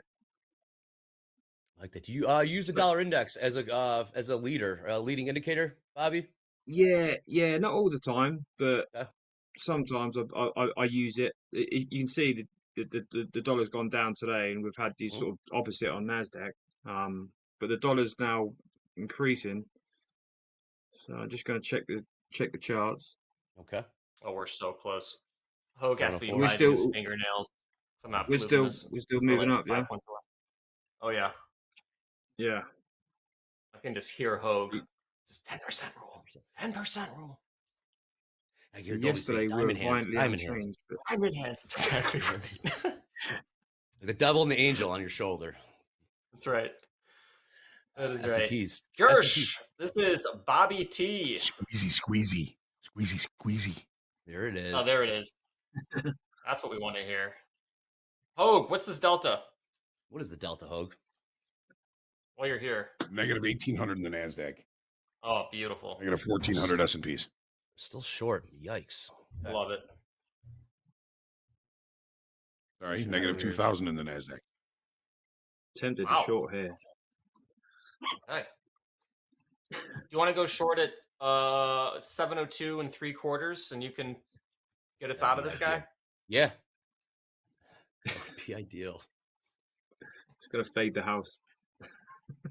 Like that. Do you use the dollar index as a leading indicator, Bobby? Yeah, not all the time, but sometimes I use it. You can see the dollar's gone down today, and we've had these sort of opposite on Nasdaq. But the dollar's now increasing, so I'm just going to check the charts. Okay. Oh, we're so close. Hogue has to be We're biting his fingernails. So I'm not we're still moving up, yeah. Oh yeah. Yeah. I can just hear Hogue. Just 10% rule. 10% rule. I hear yesterday we were violently unchanged. Diamond hands. That's exactly right. The devil and the angel on your shoulder. That's right. That is right. S&Ps. Gersh, this is Bobby T. Squeezy. There it is. Oh, there it is. That's what we want to hear. Hogue, what's this delta? What is the delta, Hogue? Well, you're here. Negative 1,800 in the Nasdaq. Oh, beautiful. I got a 1,400 S&Ps. Still short. Yikes. Okay. Love it. Sorry, negative 2,000 in the NASDAQ. Tempted to short here. Okay. Do you want to go short at 702 3/4, and you can get us out of this guy? Yeah. That would be ideal. It's gonna fade the house.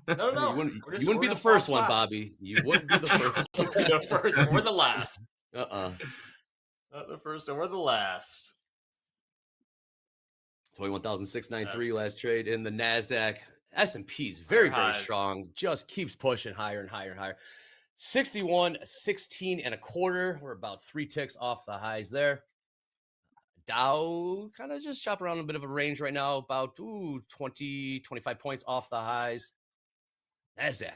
No. You wouldn't be the first one, Bobby. You wouldn't be the first. Be the first or the last. Not the first or the last. 21,693 last trade in the NASDAQ. S&P's very strong. Just keeps pushing higher and higher and higher. 61.16 1/4. We're about 3 ticks off the highs there. Dow kind of just chopping around a bit of a range right now, about 20, 25 points off the highs. NASDAQ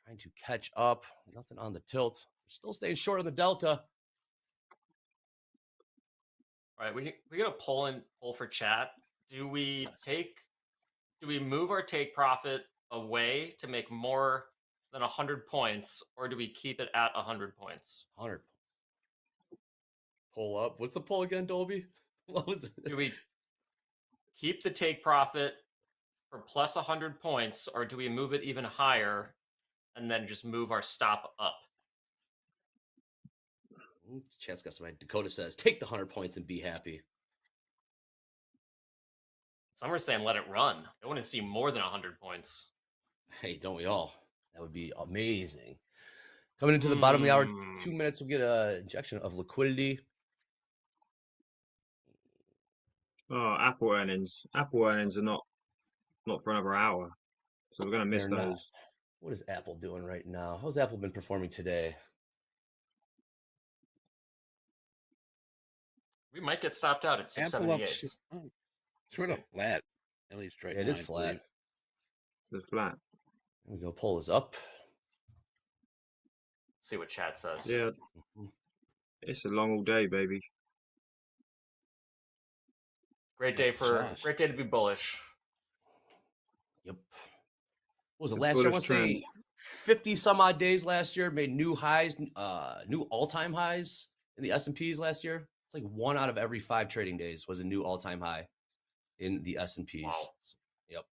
trying to catch up. Nothing on the tilt. We're still staying short on the delta. All right, we got a poll for chat. Do we move our take profit away to make more than 100 points, or do we keep it at 100 points? 100. Pull up. What's the poll again, Dolby? What was it? Do we keep the take profit for plus 100 points, or do we move it even higher and then just move our stop up? Chat's got some. Dakota says, take the 100 points and be happy. Some are saying let it run. I want to see more than 100 points. Hey, don't we all? That would be amazing. Coming into the bottom of the hour, 2 minutes, we'll get an injection of liquidity. Oh, Apple earnings. Apple earnings are not for another hour, so we're gonna miss those. Not. What is Apple doing right now? How's Apple been performing today? We might get stopped out at 678. Sort of flat, at least right now. It is flat. It's flat. There we go. Pull is up. See what chat says. Yeah. It's a long all day, baby. Great day to be bullish. Yep. What was it last year? I want to say 50 some odd days last year, made new highs, new all-time highs in the S&Ps last year. It's like 1 out of every 5 trading days was a new all-time high in the S&Ps. Wow. Yep.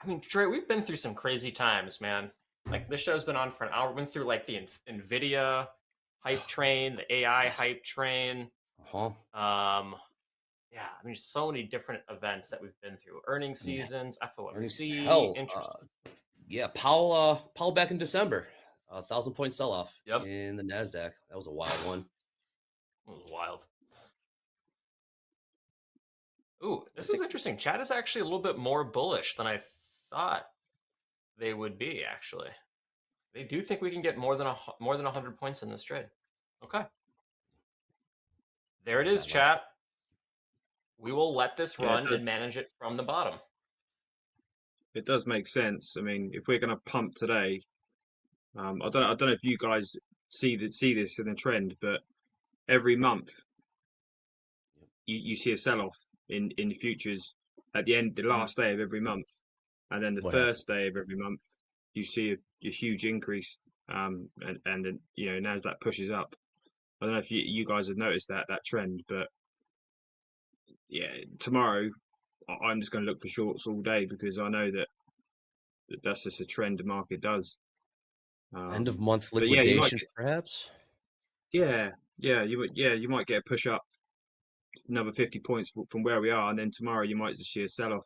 I mean, Dre, we've been through some crazy times, man. Like, this show's been on for an hour. We went through like the NVIDIA hype train, the AI hype train. Yeah, I mean, so many different events that we've been through. Earnings seasons, FOMC. Yeah, Powell back in December. 1,000-point sell-off in the NASDAQ. That was a wild one. It was wild. Ooh, this is interesting. Chat is actually a little bit more bullish than I thought they would be, actually. They do think we can get more than 100 points in this trade. Okay. There it is, chat. We will let this run and manage it from the bottom. It does make sense. I mean, if we're going to pump today, I don't know if you guys see this in a trend, but every month you see a sell-off in the futures at the end, the last day of every month, and then the first day of every month you see a huge increase, and then NASDAQ pushes up. I don't know if you guys have noticed that trend, but yeah, tomorrow I'm just going to look for shorts all day because I know that's just a trend the market does. End of month liquidation, perhaps. Yeah, you might get a push up, another 50 points from where we are, and then tomorrow you might just see a sell off.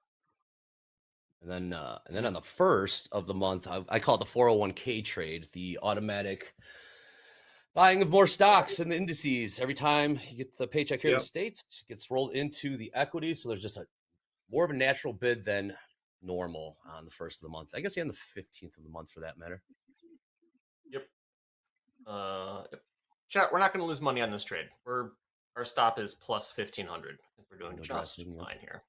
And then on the first of the month, I call it the 401k trade, the automatic buying of more stocks and the indices. Every time you get the paycheck here in the States, it gets rolled into the equity. So there's just more of a natural bid than normal on the first of the month. I guess on the 15th of the month for that matter. Yep. Chat, we're not going to lose money on this trade. Our stop is plus 1,500. I think we're doing just fine here.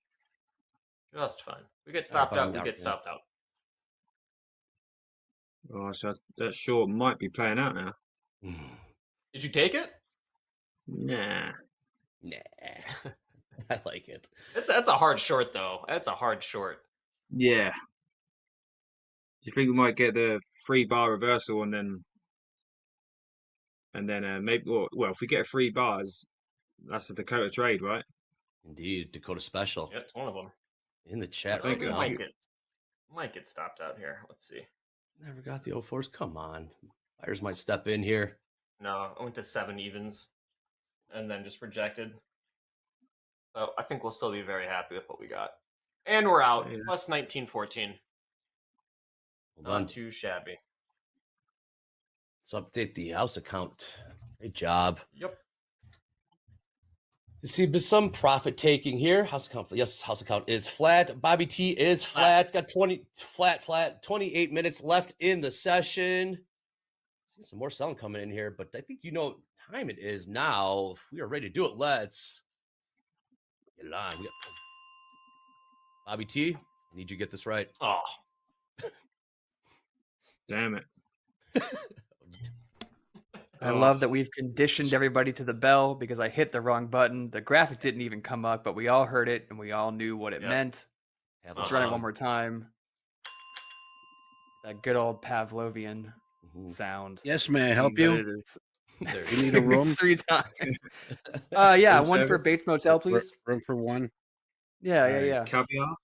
Just fine. We get stopped out. We get stopped out. Oh, so that short might be playing out now. Did you take it? Nah. I like it. That's a hard short, though. That's a hard short. Yeah. you think we might get the 3-bar reversal and then maybe well if we get 3 bars, that's a Dakota trade, right? Indeed, Dakota special. Yeah, it's one of them. In the chat think right it now. Might get stopped out here. Let's see. Never got the 04s. Come on. Buyers might step in here. No, I went to 7 evens and then just rejected. So I think we'll still be very happy with what we got. And we're out. Yeah. Plus 1914. Well done. Not too shabby. Let's update the house account. Great job. Yep. You see some profit taking here. House account. Yes, house account is flat. Bobby T is flat. Got 20 flat. 28 minutes left in the session. See some more selling coming in here, but I think you know what time it is now. If we are ready to do it, let's get it on. Bobby T, I need you to get this right. Oh. Damn it. I love that we've conditioned everybody to the bell because I hit the wrong button. The graphic didn't even come up, but we all heard it and we all knew what it meant. Let's run it one more time. That good old Pavlovian sound. Yes, may I help you? It is. You need a room? 3 times. Yeah, Room one for service? Bates Motel, please. Room for one? Yeah. Caviar?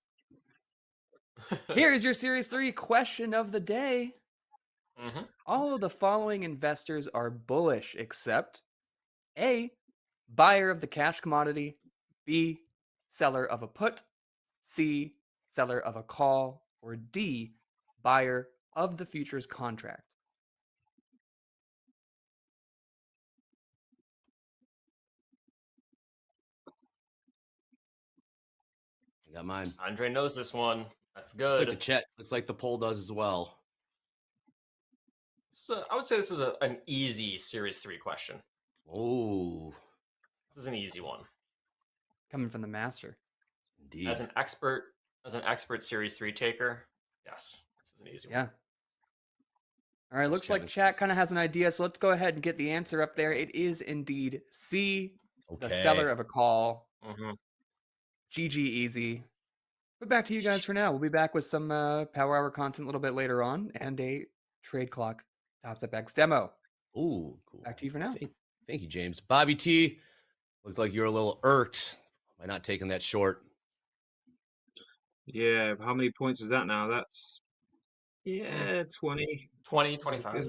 Here is your Series 3 question of the day. All of the following investors are bullish except A, buyer of the cash commodity, B, seller of a put, C, seller of a call, or D, buyer of the futures contract. I got mine. Andre knows this one. That's good. Looks like the chat. Looks like the poll does as well. So I would say this is an easy Series 3 question. Oh. This is an easy one. Coming from the master. Indeed. As an expert Series 3 taker, yes, this is an easy one. Yeah. All right, looks like chat kind of has an idea, so let's go ahead and get the answer up there. It is indeed C, the seller of a call. GG easy. But back to you guys for now. We'll be back with some Power Hour content a little bit later on and a Trade Clock Topstep X demo. Ooh, cool. Back to you for now. Thank you, James. Bobby T, looked like you're a little irked by not taking that short. Yeah, how many points is that now? That's 20. 20, 25.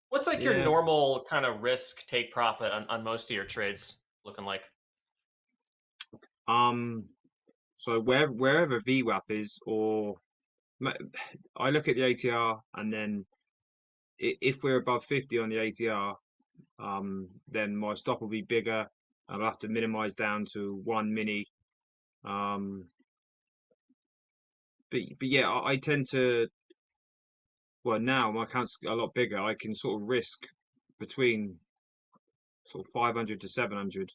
What's like your normal kind of risk take profit on most of your trades looking like? So wherever VWAP is, or I look at the ATR, and then if we're above 50 on the ATR, then my stop will be bigger. I'll have to minimize down to 1 mini. But yeah, I tend to. Well, now my account's a lot bigger. I can sort of risk between sort of 500 to 700.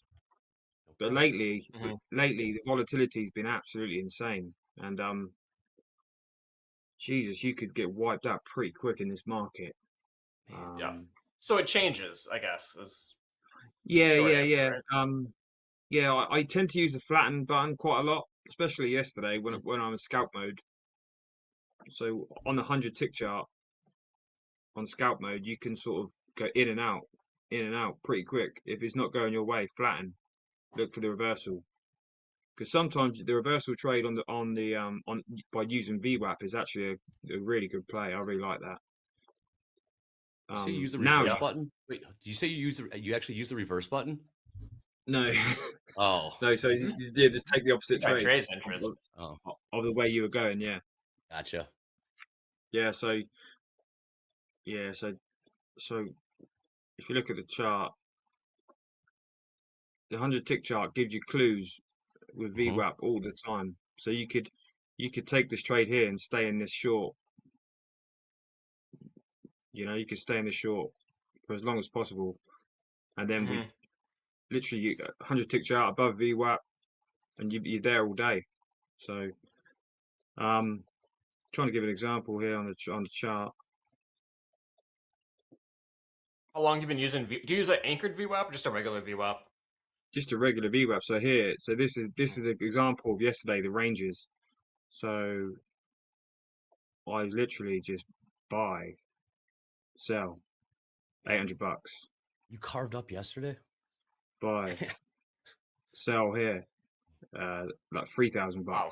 But lately, the volatility's been absolutely insane, and Jesus, you could get wiped out pretty quick in this market. Yeah. So it changes, I guess. Yeah. I tend to use the flatten button quite a lot, especially yesterday when I'm in scalp mode. So on the 100 tick chart on scalp mode, you can sort of go in and out pretty quick. If it's not going your way, flatten. Look for the reversal. Because sometimes the reversal trade on by using VWAP is actually a really good play. I really like that. You say you use the reverse button? Wait, do you say you actually use the reverse button? No. Oh. No, so yeah, just take the opposite trade of the way you were going, yeah. Gotcha. Yeah, so if you look at the chart, the 100 tick chart gives you clues with VWAP all the time. So you could take this trade here and stay in this short. You could stay in the short for as long as possible. And then we literally 100 tick chart above VWAP, and you're there all day. So trying to give an example here on the chart. How long have you been using do you use an anchored VWAP or just a regular VWAP? Just a regular VWAP. So this is an example of yesterday, the ranges. So I literally just buy, sell, $800. You carved up yesterday? Buy, sell here, like $3,000. Wow.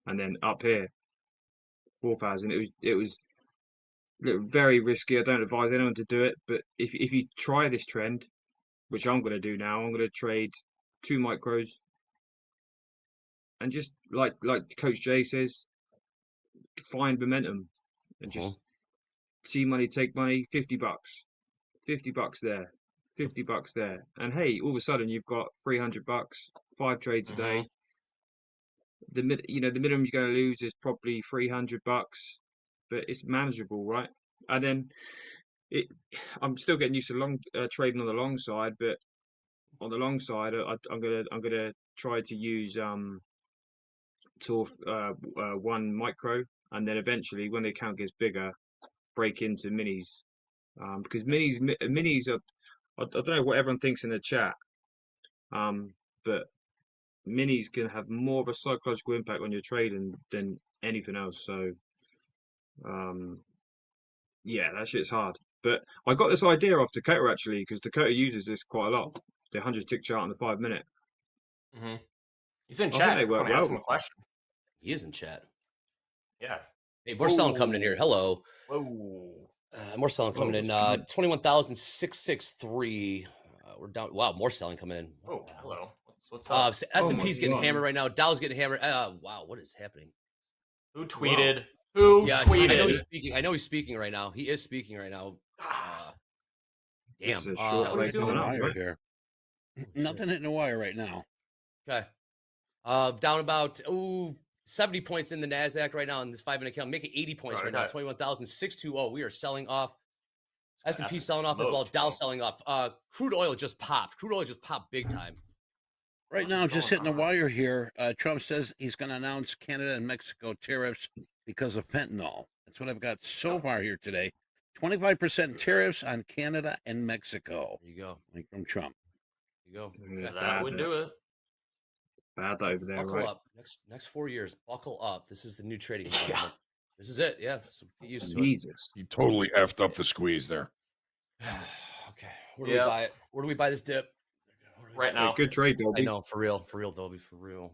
And then up here, 4,000. It was very risky. I don't advise anyone to do it, but if you try this trend, which I'm going to do now, I'm going to trade 2 micros, and just like Coach Jay says, find momentum and just see money, take money. $50, $50 there, $50 there, and hey, all of a sudden you've got $300, 5 trades a day. The minimum you're going to lose is probably $300, but it's manageable, right? And then I'm still getting used to trading on the long side, but on the long side, I'm gonna try to use one micro, and then eventually, when the account gets bigger, break into minis, because minis are, I don't know what everyone thinks in the chat, but minis can have more of a psychological impact on your trading than anything else. So, yeah, that shit's hard. But I got this idea off Dakota actually, because Dakota uses this quite a lot. The 100-tick chart on the 5 minute. He's in I think chat. they work well. Ask him a question. He is in chat. Yeah. Hey, more selling coming in here. Hello. Whoa. More selling coming in. 21,663. We're down. Wow, more selling coming in. Oh, hello. What's up? S&P's getting hammered right now. Dow's getting hammered. Wow, what is happening? Who tweeted? Wow. Who tweeted? I know he's speaking. I know he's speaking right now. He is speaking right now. Damn. What are you doing wire here? Nothing hitting the wire right now. Okay. Down about 70 points in the Nasdaq right now in this 5 minute count. Make it 80 points right now. 21,620. We are selling off. S&P selling off as well. Dow selling off. Crude oil just popped. Crude oil just popped big time. Right now, just hitting the wire here. Trump says he's going to announce Canada and Mexico tariffs because of fentanyl. That's what I've got so far here today. 25% tariffs on Canada and Mexico. There you go. Like from Trump. There you go. Yeah, that would do it. Bad over there, buckle right? Up. Next 4 years, buckle up. This is the new trading environment. Yeah. This is it. Yeah, so get used to Jesus. You totally effed up the squeeze there. Okay. Where do we buy it? Where do we buy this dip? Right now. Good trade, Dolby. I know, for real, Dolby, for real.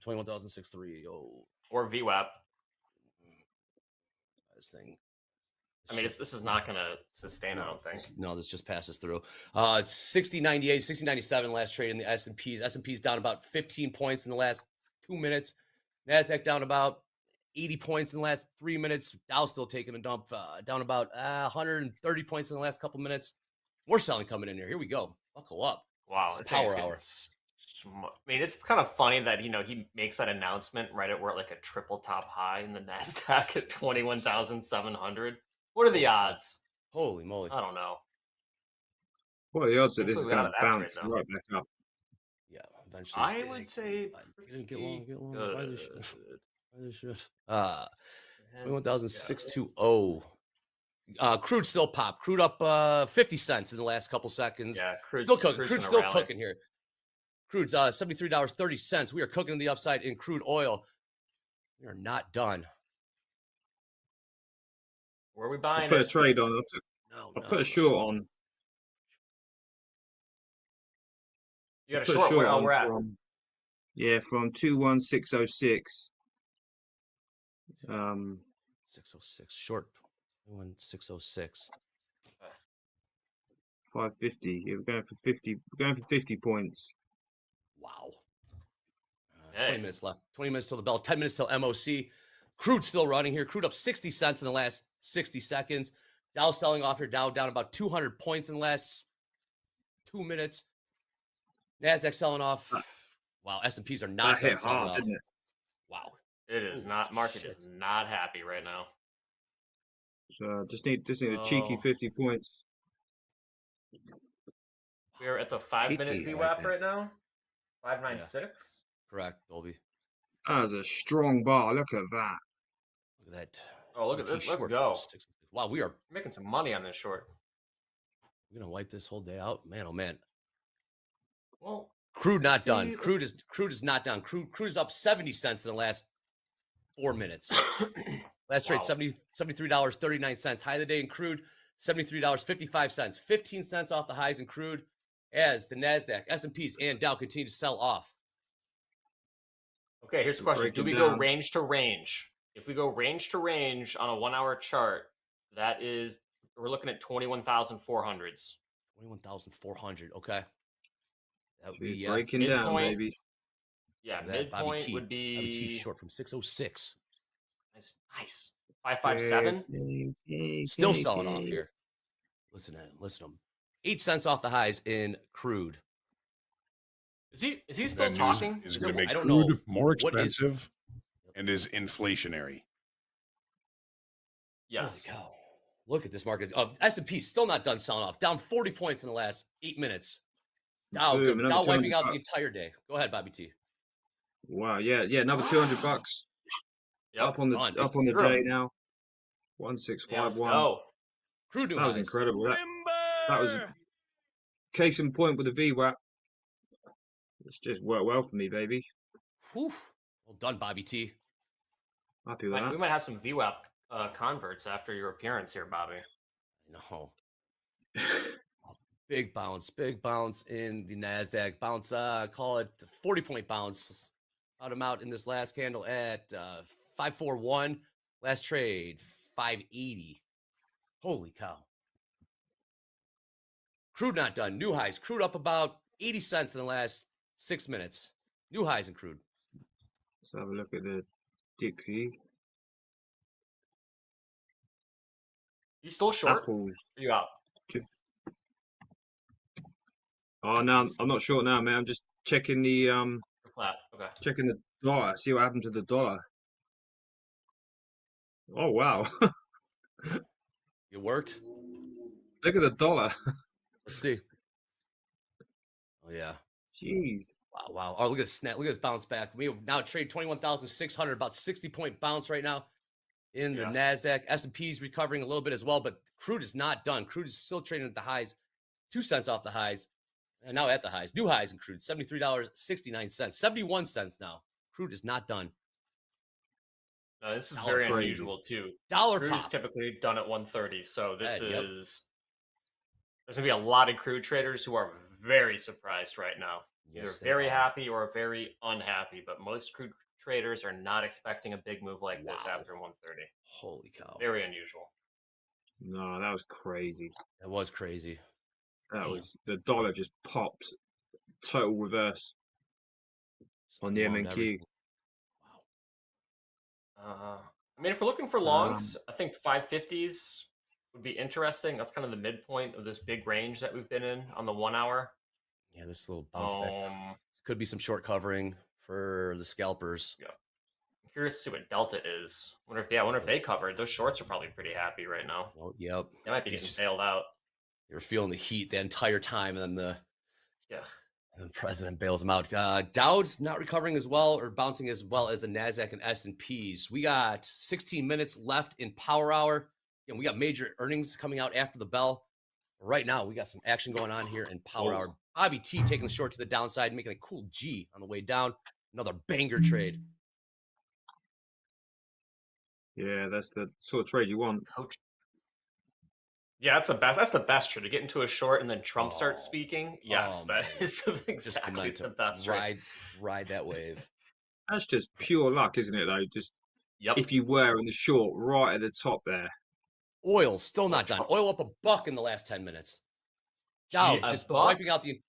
21,630. Oh. Or VWAP. This thing. I mean, this is not going to sustain, I don't think. No, this just passes through. 60.98, 60.97 last trade in the S&Ps. S&P's down about 15 points in the last 2 minutes. Nasdaq down about 80 points in the last 3 minutes. Dow still taking a dump, down about 130 points in the last couple minutes. More selling coming in here. Here we go. Buckle up. Wow, it's power hour. I mean, it's kind of funny that, he makes that announcement right at where like a triple top high in the Nasdaq at 21,700. What are the odds? Holy moly. I don't know. What are the odds that this is going to bounce right back up? Yeah, eventually. I would say get long. Buy this shit. 21,620. Crude still popped. Crude up 50 cents in the last couple seconds. Yeah, still cooking. Crude's still cooking here. Crude's $73.30. We are cooking in the upside in crude oil. We are not done. Where are we buying? I put a trade on. I put a short on. You got a short where we're at? From 21606. 606 short. 21606. 550. Yeah, we're going for 50. We're going for 50 points. Wow. Hey. 20 minutes left. 20 minutes till the bell. 10 minutes till MOC. Crude still running here. Crude up 60 cents in the last 60 seconds. Dow selling off here. Dow down about 200 points in the last 2 minutes. Nasdaq selling off. Wow, S&Ps are not hit selling hard, off. didn't it? Wow. It is not. Market is not happy right now. So just need a cheeky 50 points. We're at the 5 minute VWAP right now. 596. Yeah. Correct, Dolby. That was a strong bar. Look at that. Look at that. Oh, look at this. Let's go. Wow, we are making some money on this short. We're gonna wipe this whole day out, man. Oh man. Well, crude not done. Crude is not done. Crude is up 70 cents in the last 4 minutes. Last trade, $73.39. High of the day in crude, $73.55. 15 cents off the highs in crude as the NASDAQ, S&Ps, and Dow continue to sell off. Okay, here's the question. Do we go range to range? If we go range to range on a 1 hour chart, that is, we're looking at 21,400s. 21,400. Okay. That would be breaking down, baby. Yeah, midpoint would be Bobby T short from 606. Nice. 557. Still selling off here. Listen to him. 8 cents off the highs in crude. Is he still talking? Is going to make crude more expensive and is inflationary. Yes. Holy cow. Look at this market. S&P still not done selling off. Down 40 points in the last 8 minutes. Dow wiping out the entire day. Go ahead, Bobby T. Wow. Yeah. Another $200. Yep. Up on the day now. 1651. Yeah, crude new highs. Was incredible. That was case in point with the VWAP. It's just worked well for me, baby. Whew. Well done, Bobby T. Happy with that. We might have some VWAP converts after your appearance here, Bobby. No. Big bounce in the NASDAQ. Bounce, call it 40-point bounce. Saw them out in this last candle at 541. Last trade, 580. Holy cow. Crude not done. New highs. Crude up about 80 cents in the last 6 minutes. New highs in crude. Let's have a look at the Dixie. You still short? Apples. Are you out? Oh no, I'm not short now, man. I'm just checking the flat. Okay. Checking the dollar. See what happened to the dollar. Oh wow. It worked. Look at the dollar. Let's see. Oh yeah. Jeez. Wow. Oh, look at this snap. Look at this bounce back. We now trade 21,600, about 60-point bounce right now in the NASDAQ. S&P's recovering a little bit as well, but crude is not done. Crude is still trading at the highs, 2 cents off the highs, and now at the highs. New highs in crude, $73.69, 71 cents now. Crude is not done. No, this is very unusual too. Crude is typically done at 130, so this is there's gonna be a lot of crude traders who are very surprised right now. Yes, They're very happy or very unhappy, but most crude traders are not expecting a big move like this after 130. Holy cow! Very unusual. No, that was crazy. That was crazy. That was the dollar just popped, total reverse on the MNQ. I mean, if we're looking for longs, I think 550s would be interesting. That's kind of the midpoint of this big range that we've been in on the 1 hour. Yeah, this little bounce back. This could be some short covering for the scalpers. Yeah, I'm curious to see what Delta is. I wonder if they covered. Those shorts are probably pretty happy right now. Well, yep. They might be getting bailed out. They were feeling the heat the entire time, and then the president bails them out. Dow's not recovering as well or bouncing as well as the NASDAQ and S&Ps. We got 16 minutes left in Power Hour. And we got major earnings coming out after the bell. Right now, we got some action going on here in Power Hour. Bobby T taking the short to the downside, making a cool G on the way down. Another banger trade. Yeah, that's the sort of trade you want. Yeah, that's the best. That's the best trade to get into a short and then Trump starts speaking. Yes, that is exactly the best trade. Ride that wave. That's just pure luck, isn't it? Though, just if you were in the short right at the top there. Oil still not done. Oil up $1 in the last 10 minutes. Dow just wiping out the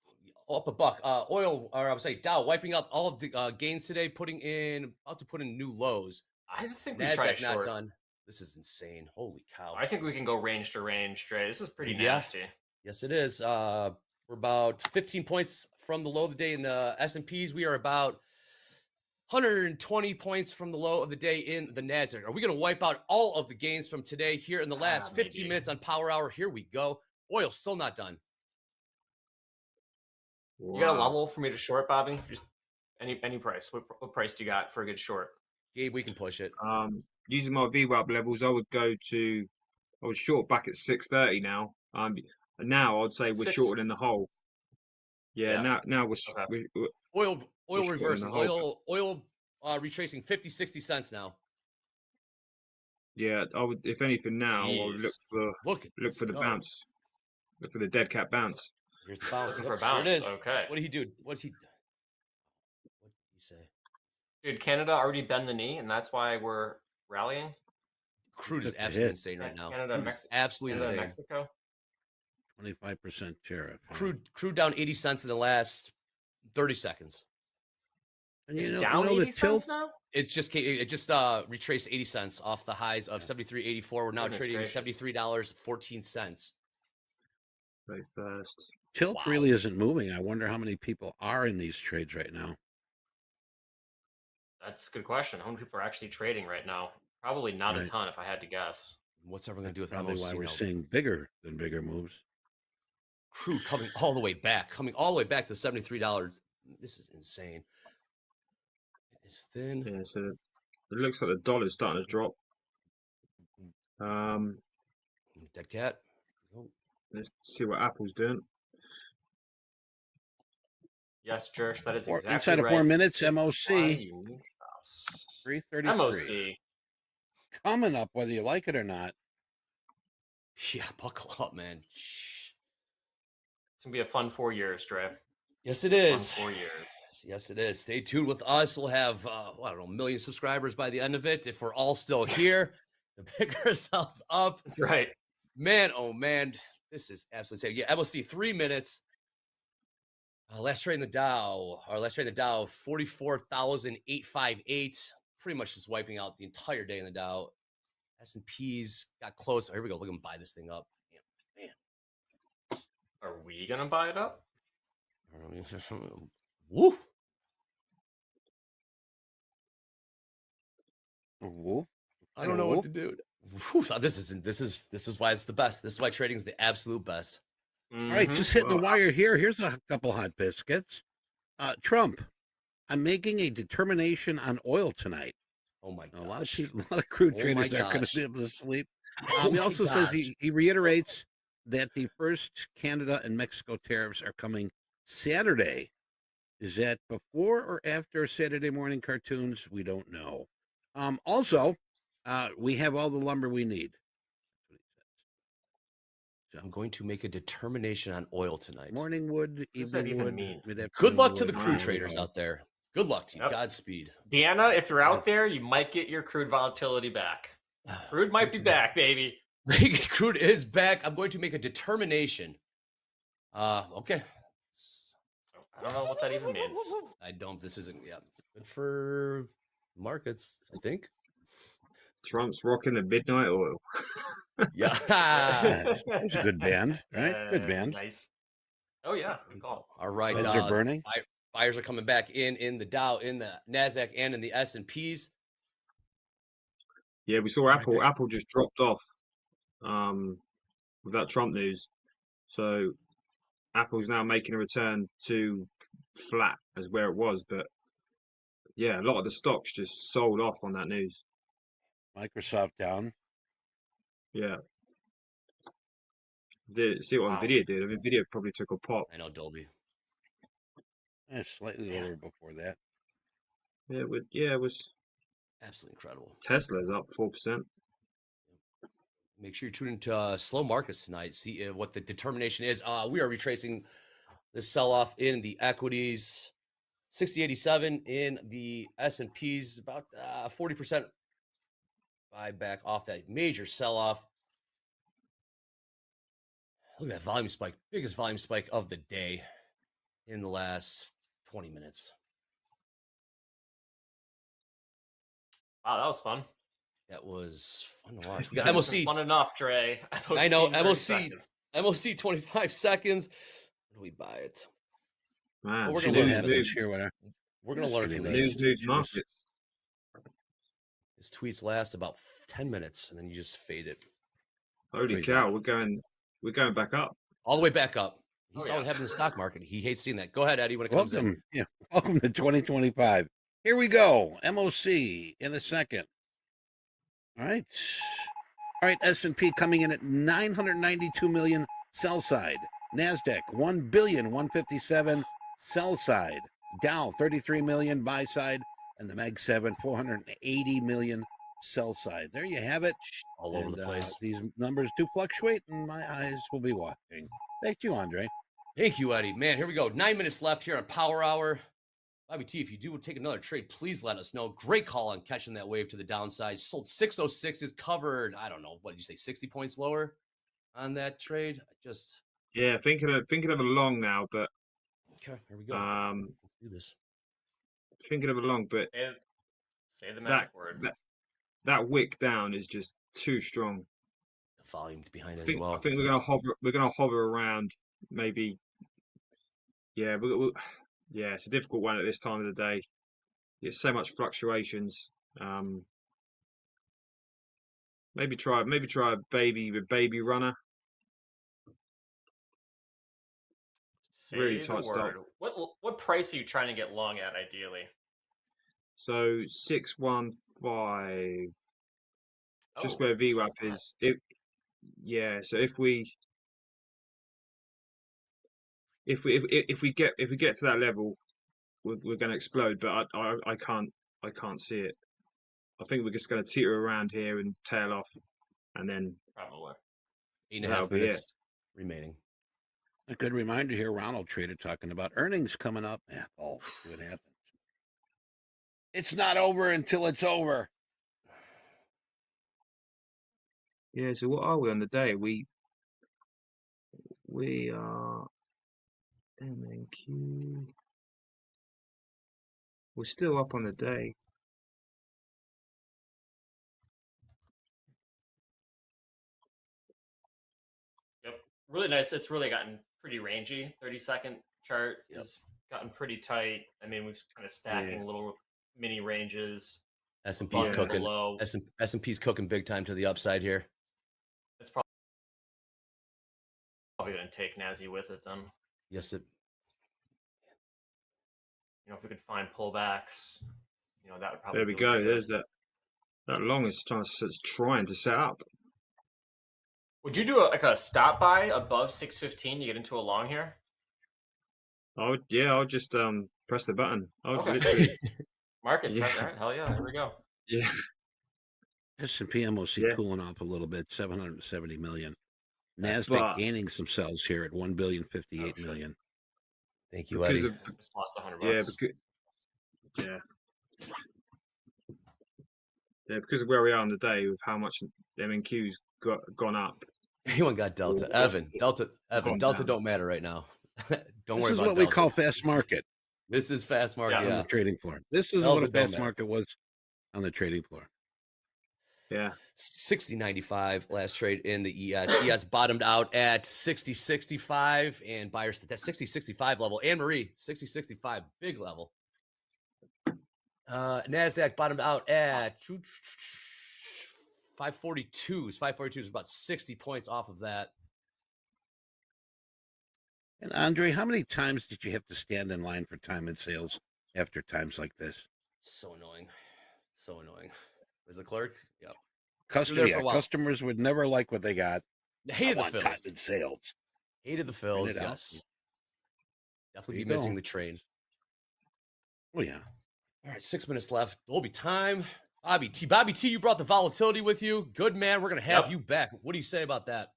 up $1. Oil, or I would say Dow wiping out all of the gains today, about to put in new lows. I think NASDAQ we try not short. done. This is insane. Holy cow! I think we can go range to range, Dre. This is pretty nasty. Yes, it is. We're about 15 points from the low of the day in the S&Ps. We are about 120 points from the low of the day in the NASDAQ. Are we going to wipe out all of the gains from today here in the last 15 minutes on Power Hour? Here we go. Oil still not done. You got a level for me to short, Bobby? Just any price. What price do you got for a good short? Gabe, we can push it. Using my VWAP levels, I was short back at 630 now. Now I'd say we're shorter than the whole. Yeah. Now we're Oil reversing. Oil retracing 50, 60 cents now. Yeah, I would. If anything, now I would Jeez. look for the bounce. Look for the dead cat bounce. Here's the bounce. Looking Yep, for a sure it bounce. is. Okay. What did he do? What did he say? Did Canada already bend the knee, and that's why we're rallying? Crude is Took a absolutely hit. insane right now. Canada, Crude is absolutely Canada, insane. Mexico. 25% tariff. Crude down 80 cents in the last 30 seconds. And It's you know, down you know 80 the tilt. cents now. It just retraced 80 cents off the highs of 73.84. We're now Goodness trading gracious. $73.14. Very fast. Tilt Wow. really isn't moving. I wonder how many people are in these trades right now. That's a good question. How many people are actually trading right now? Probably not a ton, if I had to guess. What's everyone going to do with Probably MOC why we're now? seeing bigger moves. Crude coming all the way back to $73. This is insane. It's thin. Yeah, so it looks like the dollar's starting to drop. Dead cat. Let's see what Apple's doing. Yes, Jersh, that is exactly inside of right. 4 minutes. This is why MOC you need stops. 333. MOC. Coming up, whether you like it or not. Yeah, buckle up, man. It's gonna be a fun 4 years, Dre. Yes, it is. Fun 4 years. Yes, it is. Stay tuned with us. We'll have, I don't know, 1 million subscribers by the end of it. If we're all still here to pick ourselves up. That's right. Man, oh man, this is absolutely insane. Yeah, MOC 3 minutes. Last trade in the Dow, 44,858. Pretty much just wiping out the entire day in the Dow. S&Ps got close. Oh, here we go. Look at them buy this thing up. Man. Are we gonna buy it up? Woo. Woo. I don't know what to do. Whew, this is why it's the best. This is why trading is the absolute best. All right, just hitting the wire here. Here's a couple hot biscuits. Trump, I'm making a determination on oil tonight. Oh my god! A lot of people, a lot of crude traders aren't going to be able to sleep. He also says he reiterates that the first Canada and Mexico tariffs are coming Saturday. Is that before or after Saturday morning cartoons? We don't know. Also, we have all the lumber we need. So I'm going to make a determination on oil tonight. Morning wood, evening wood, mid-afternoon. Good luck to wood, the crude traders out there. Good luck to you. Godspeed. Deanna, if you're out there, you might get your crude volatility back. Crude might be back, baby. Crude is back. I'm going to make a determination. Okay. I don't know what that even means. I don't. This isn't. Yeah, it's good for markets, I think. Trump's rocking the midnight oil. Yeah. That's a good band, right? Good band. Nice. Oh, yeah. Good call. All right. Beds are burning. Buyers are coming back in the Dow, in the NASDAQ, and in the S&Ps. Yeah, we saw Apple. Apple just dropped off with that Trump news. So Apple's now making a return to flat as where it was. But yeah, a lot of the stocks just sold off on that news. Microsoft down. Yeah. See what Nvidia did. Nvidia probably took a pop. I know, Dolby. Slightly lower before that. Yeah, it was absolutely incredible. Tesla's up 4%. Make sure you tune into Slow Markets tonight. See what the determination is. We are retracing the sell-off in the equities. 60.87 in the S&Ps. About 40% buyback off that major sell-off. Look at that volume spike. Biggest volume spike of the day in the last 20 minutes. Wow, that was fun. That was fun to watch. We got MOC. Fun enough, Dre. MOC I know. 30 seconds. MOC 25 seconds. When do we buy it? Man, we're going to learn from this. News markets. His tweets last about 10 minutes, and then you just fade it. Holy cow, we're going back up. All the way back up. He saw what happened in the stock market. He hates seeing that. Go ahead, Eddie, when it comes in. Yeah, welcome to 2025. Here we go. MOC in a second. All right. S&P coming in at 992 million sell side. NASDAQ 1,157,000,000 sell side. Dow 33 million buy side. And the Mag 7 480 million sell side. There you have it. All over the place. These numbers do fluctuate, and my eyes will be watching. Thank you, Andre. Thank you, Eddie. Man, here we go. 9 minutes left here on Power Hour. Bobby T, if you do take another trade, please let us know. Great call on catching that wave to the downside. Sold 606, is covered, I don't know, what did you say, 60 points lower on that trade? Yeah, thinking of a long now, but okay, here we go. Let's do this. Thinking of a long, but say the magic word. That wick down is just too strong. The volume behind it as well. I think we're gonna hover around maybe. Yeah, it's a difficult one at this time of the day. There's so much fluctuations. Maybe try a baby runner. Say really the tight stop. word. What price are you trying to get long at ideally? So 615. Just where VWAP is. So if we get to that level, we're going to explode. But I can't see it. I think we're just going to teeter around here and tail off, and then probably 8.5 minutes remaining. A good reminder here, Ronald Trader talking about earnings coming up. Yeah, see what happens. It's not over until it's over. Yeah, so what are we on the day? We are MNQ. We're still up on the day. Yep, really nice. It's really gotten pretty rangy. 30-second chart has gotten pretty tight. I mean, we've kind of stacking little mini ranges. S&P's cooking. S&P's cooking big time to the upside here. It's probably going to take Nazi with it then. Yes, it. If we could find pullbacks, that would probably. There we go. There's that long is trying to set up. Would you do a stop buy above 615 to get into a long here? I would just press the button. I would literally market. Yeah. Right, hell yeah, there we go. Yeah. S&P MOC cooling off a little bit, 770 million. Nasdaq gaining some sells here at 1,058 million. Thank you, Eddie. Just lost $100. Because of where we are on the day with how much MNQ's gone up. Anyone got Delta? Delta don't matter right now. Don't worry about Delta. This is what we call fast market. This is fast market on the trading floor. This is what a fast market was on the trading floor. Yeah. 60.95 last trade in the ES. ES bottomed out at 60.65 and buyers at that 60.65 level. Anne Marie, 60.65, big level. Nasdaq bottomed out at 542. 542 is about 60 points off of that. And Andre, how many times did you have to stand in line for time and sales after times like this? So annoying. So annoying. As a clerk, yep. Customers would never like what they got. Hated the fills. Time and sales. Hated the fills, yes. Definitely be missing the train. Oh, yeah. All right, 6 minutes left. Dolby time. Bobby T, you brought the volatility with you. Good man. We're going to have you back. What do you say about that?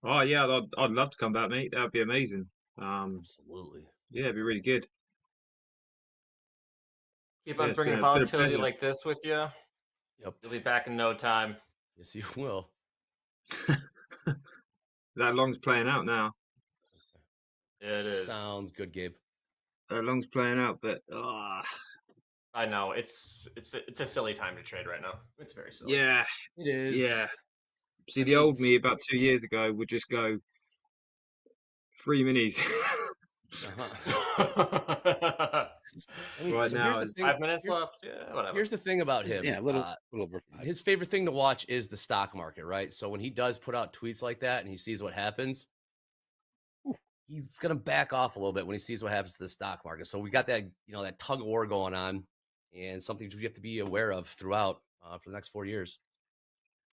Oh, yeah. I'd love to come back, mate. That would be amazing. Absolutely. Yeah, it'd be really good. Keep on bringing volatility like this with you. Yep. You'll be back in no time. Yes, you will. That long's playing out now. Yeah, it is. Sounds good, Gabe. That long's playing out, but I know it's a silly time to trade right now. It's very silly. Yeah, it is. Yeah. See, the old me about 2 years ago would just go 3 minis. Right now, 5 minutes left. Yeah, whatever. Here's the thing about him. Yeah, a little over 5. His favorite thing to watch is the stock market, right? So when he does put out tweets like that and he sees what happens, he's gonna back off a little bit when he sees what happens to the stock market. So we got that, that tug of war going on, and something we have to be aware of throughout for the next 4 years.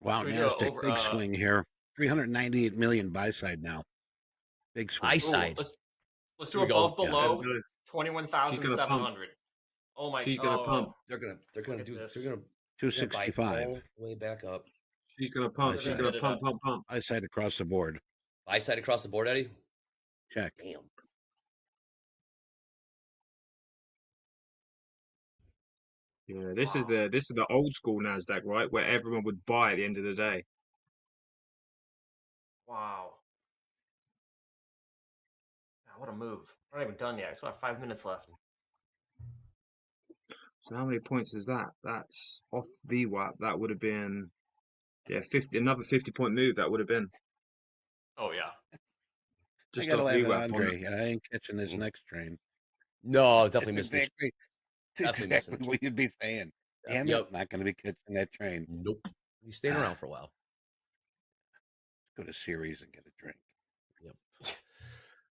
Wow, Nasdaq, big swing here. 398 million buy side now. Big swing. Buy side. Let's do above below 21,700. Oh my! She's gonna pump. They're gonna 265. Way back up. She's gonna pump. She's gonna pump. I said across the board. Buy side across the board, Eddie. Check. Damn. Yeah, this is the old school Nasdaq, right, where everyone would buy at the end of the day. Wow. What a move. We're not even done yet. I still have 5 minutes left. So how many points is that? That's off VWAP. That would have been, yeah, 50. Another 50-point move. That would have been. Oh yeah. Just I gotta off laugh at VWAP. Andre. I ain't catching this next train. No, definitely missed exactly, Definitely exactly what you'd be saying. Damn it, not going to be catching that train. Nope. He's staying around for a while. Go to Series and get a drink. Yep.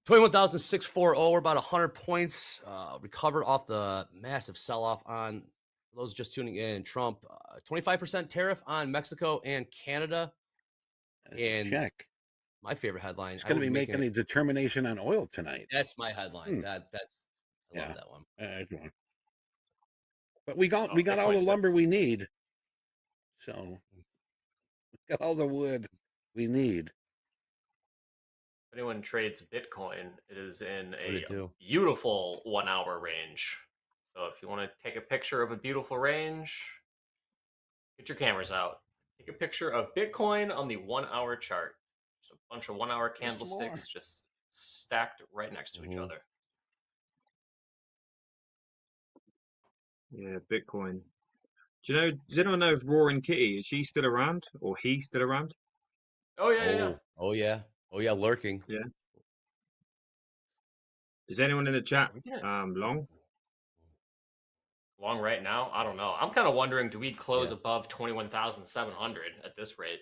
21,640. We're about 100 points. Recovered off the massive sell-off on those just tuning in. Trump, 25% tariff on Mexico and Canada. And check. My favorite headline. It's going to be making a determination on oil tonight. That's my headline. I love that one. But we got all the lumber we need. So we got all the wood we need. If anyone trades Bitcoin, it is in a beautiful 1 hour range. So if you want to take a picture of a beautiful range, get your cameras out. Take a picture of Bitcoin on the 1 hour chart. Just a bunch of 1 hour candlesticks just stacked right next to each other. Yeah, Bitcoin. Does anyone know if Roaring Kitty, is she still around or he still around? Oh yeah. Oh yeah, lurking. Yeah. Is anyone in the chat long? Long right now? I don't know. I'm kind of wondering, do we close above 21,700 at this rate?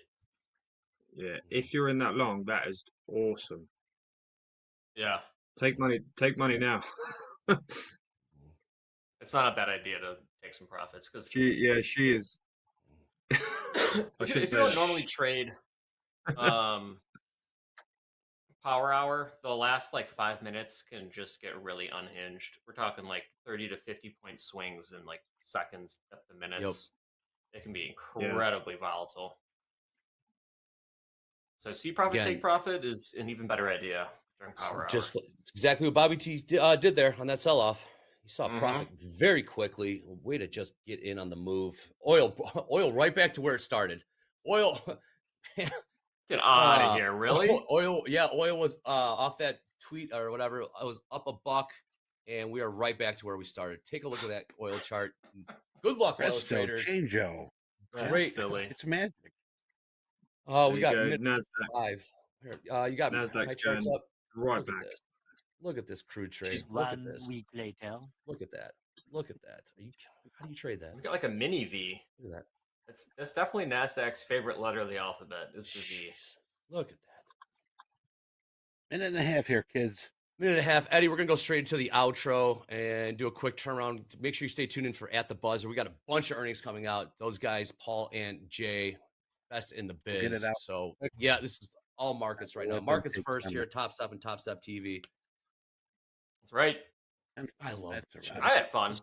Yeah, if you're in that long, that is awesome. Yeah. Take money now. It's not a bad idea to take some profits because she is. if you don't normally trade power hour, the last like 5 minutes can just get really unhinged. We're talking like 30 to 50 point swings in like seconds up to minutes. It can be incredibly volatile. So see profit, take profit is an even better idea during power hour. Just exactly what Bobby T did there on that sell-off. You saw profit very quickly. Way to just get in on the move. Oil right back to where it started. Oil. Get out of here, really? Oil was off that tweet or whatever. I was up $1, and we are right back to where we started. Take a look at that oil chart. Good luck, oil traders. Change-o. Great. Silly. It's magic. Oh, we got Nasdaq 5. You got Nasdaq's charts up. Right back. Look at this crude trade. Just Look at this. 1 week later. Look at that. Look at that. How do you trade that? We got like a mini V. Look at that. That's definitely Nasdaq's favorite letter of the alphabet. Is the V. Look at that. Minute and a half here, kids. Minute and a half. Eddie, we're going to go straight into the outro and do a quick turnaround. Make sure you stay tuned in for At the Buzzer. We got a bunch of earnings coming out. Those guys, Paul and Jay, best in the biz. Get it out. So, yeah, this is all markets right now. Markets first here at Topstep and Topstep TV. That's right. I love it. I had fun. This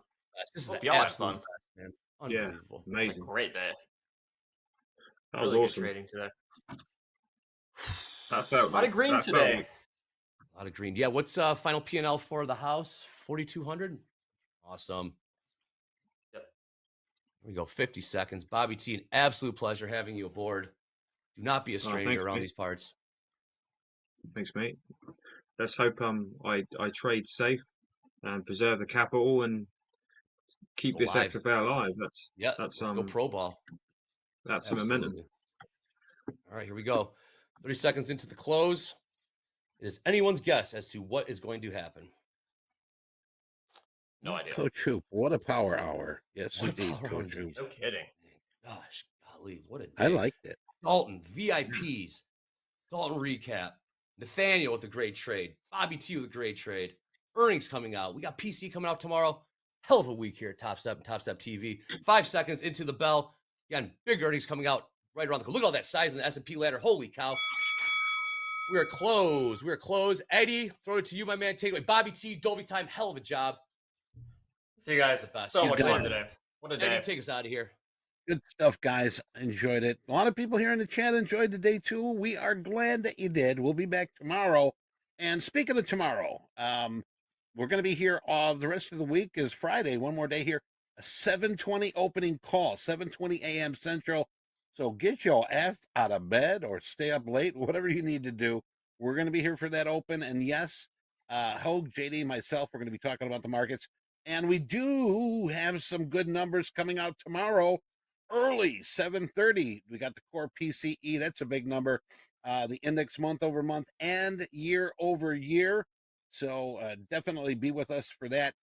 is Hope the y'all had absolute fun. best, man. Unbelievable. Yeah, amazing. Great day. That was really awesome. Good trading today. That felt a lot of green today. A lot of green. Yeah. What's final P&L for the house? 4,200. Awesome. Yep. Here we go. 50 seconds. Bobby T, an absolute pleasure having you aboard. Do not be a stranger around these parts. Thanks, mate. Let's hope I trade safe and preserve the capital and keep this XFL alive. Let's go pro ball. That's some momentum. All right, here we go. 30 seconds into the close. It is anyone's guess as to what is going to happen. No idea. Coach Hoop, what a power hour. Yes, indeed, Coach Hoop. No kidding. Gosh, golly, what a day. I liked it. Dalton, VIPs, Dalton recap, Nathaniel with the great trade, Bobby T with a great trade, earnings coming out. We got PC coming out tomorrow. Hell of a week here at Topstep and Topstep TV. 5 seconds into the bell. Again, big earnings coming out right around the corner. Look at all that size in the S&P ladder. Holy cow. We are closed. We are closed. Eddie, throw it to you, my man. Take it away. Bobby T, Dolby time. Hell of a job. See you guys. So much fun today. What a day. Eddie, take us out of here. Good stuff, guys. Enjoyed it. A lot of people here in the chat enjoyed the day too. We are glad that you did. We'll be back tomorrow. And speaking of tomorrow, we're going to be here the rest of the week is Friday. One more day here. A 7:20 opening call, 7:20 a.m. Central. So get your ass out of bed or stay up late, whatever you need to do. We're going to be here for that open. And yes, Hogue, JD, myself, we're going to be talking about the markets. And we do have some good numbers coming out tomorrow early 7:30. We got the core PCE. That's a big number. The index month over month and year over year. So definitely be with us for that.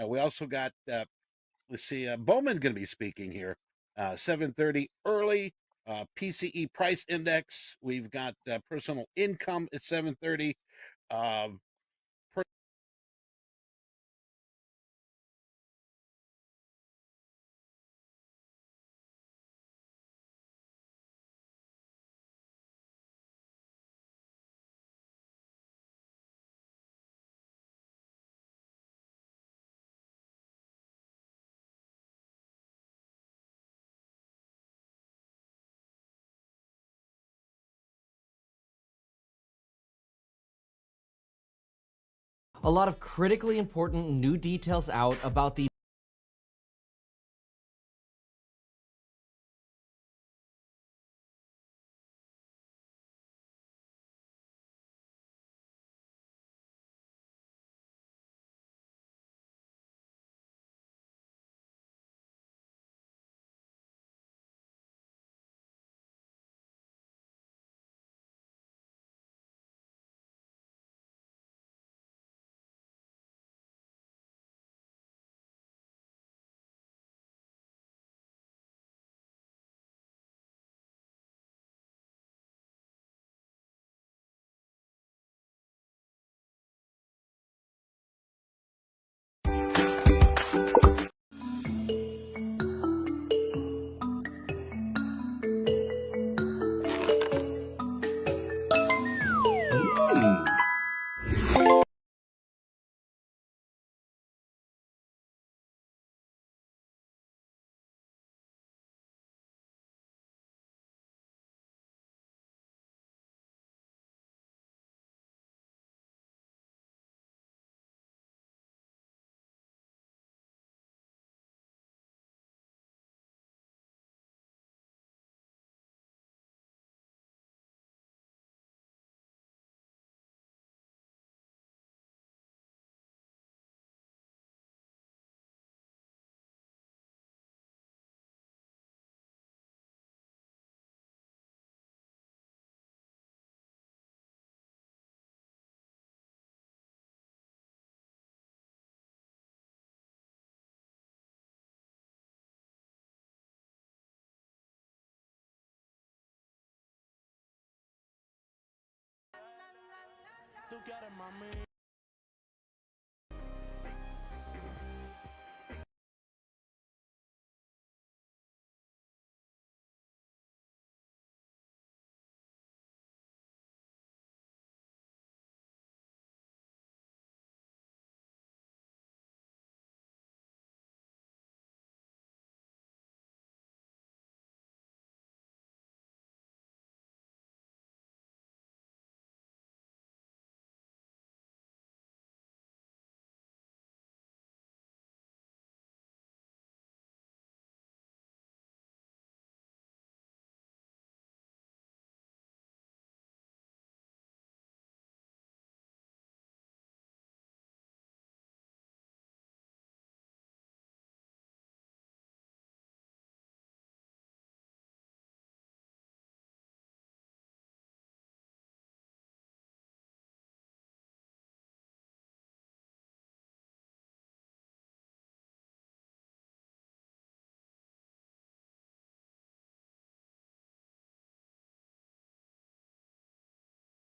We also got, let's see, Bowman going to be speaking here. 7:30 early. PCE price index. We've got personal income at 7:30. A lot of critically important new details out about the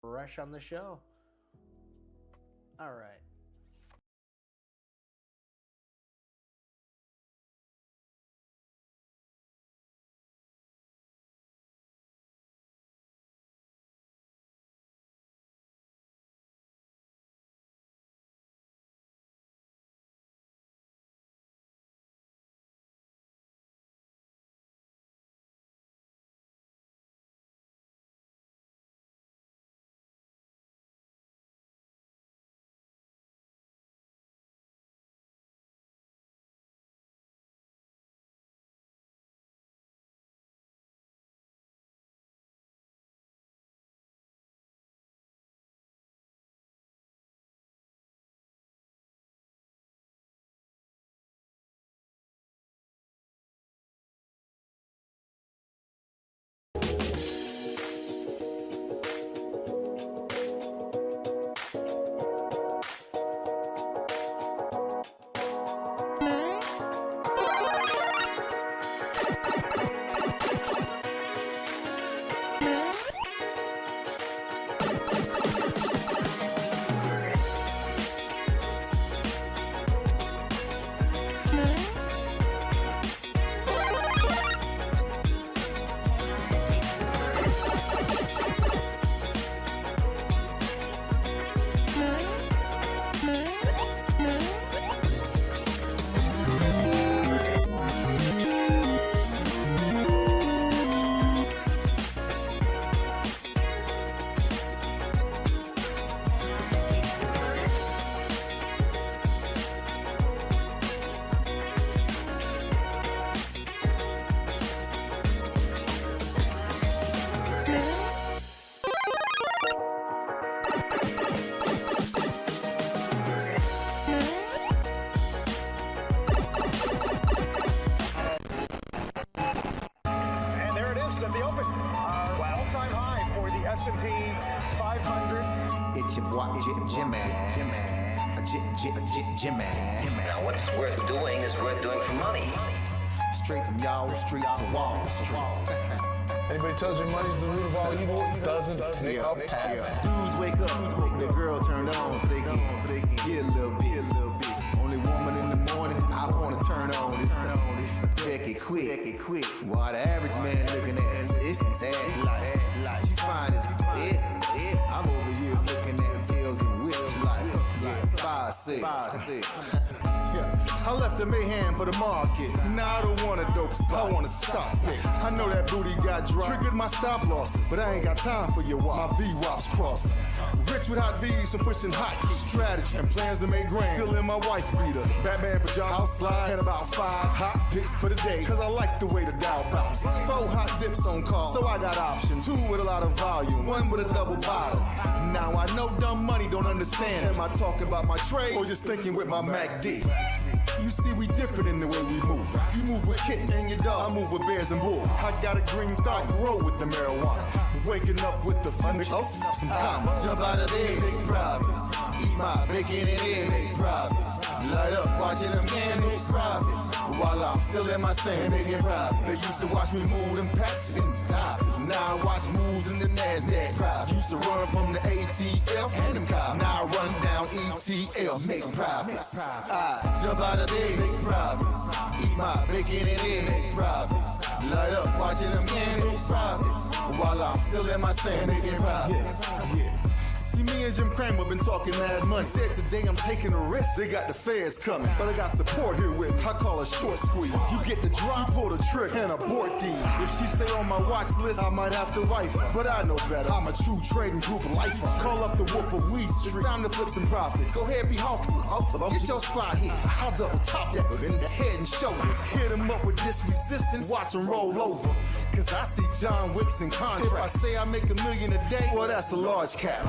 Rush on the show. All right. S&P 500. It's your boy Jimmy. Jimmy. Now, what's worth doing is worth doing for money. Straight from y'all street to Wall Street. Anybody tells you money's the root of all evil, doesn't make up. Dudes wake up, hope their girl turned on so they can get a little bit. Only woman in the morning I want to turn on this. Becky quick. While the average man looking at it's sad like she fine as it. I'm over here looking at tails and whips like 5-6. I left the mayhem for the market. Now I don't want a dope spot, I want a stock pick. I know that booty got dry, triggered my stop losses, but I ain't got time for your wop. My V-Wops crossing. Rich with hot V's and pushing hot strategy and plans to make grand. Still in my wife beater, Batman pajamas, house slides, and about 5 hot picks for the day. Cause I like the way the Dow bounce. 4 hot dips on call, so I got options. 2 with a lot of volume, 1 with a double bottle. Now I know dumb money don't understand. Am I talking about my trade or just thinking with my MACD? You see, we different in the way we move. You move with kittens and your dog. I move with bears and bulls. I got a green thought, grow with the marijuana. Waking up with the fun, some commas. Jump out of bed, big profits. Eat my bacon and egg, make profits. Light up, watching them candles, profits. While I'm still in my sand, making profits. They used to watch me move them packs and stop. Now I watch moves in the NASDAQ. Profits. Used to run from the ATF and them cops. Now I run down ETL, make profits. I jump out of bed, make profits. Eat my bacon and egg, make profits. Light up, watching them candles, profits. While I'm still in my sand, making profits. Yeah. See, me and Jim Cramer been talking mad money. Said today I'm taking a risk. They got the feds coming, but I got support here with me. I call a short squeeze. You get the drop, she pull the trigger, and abort these. If she stay on my watch list, I might have to wife her. But I know better. I'm a true trading group lifer. Call up the Wolf of Weed Street. It's time to flip some profits. Go ahead, be hawking. Get your spot here. I'll double top that in the head and shoulders. Hit him up with this resistance. Watch him roll over. Cause I see John Wicks in contract. If I say I make $1 million a day, well, that's a large cap.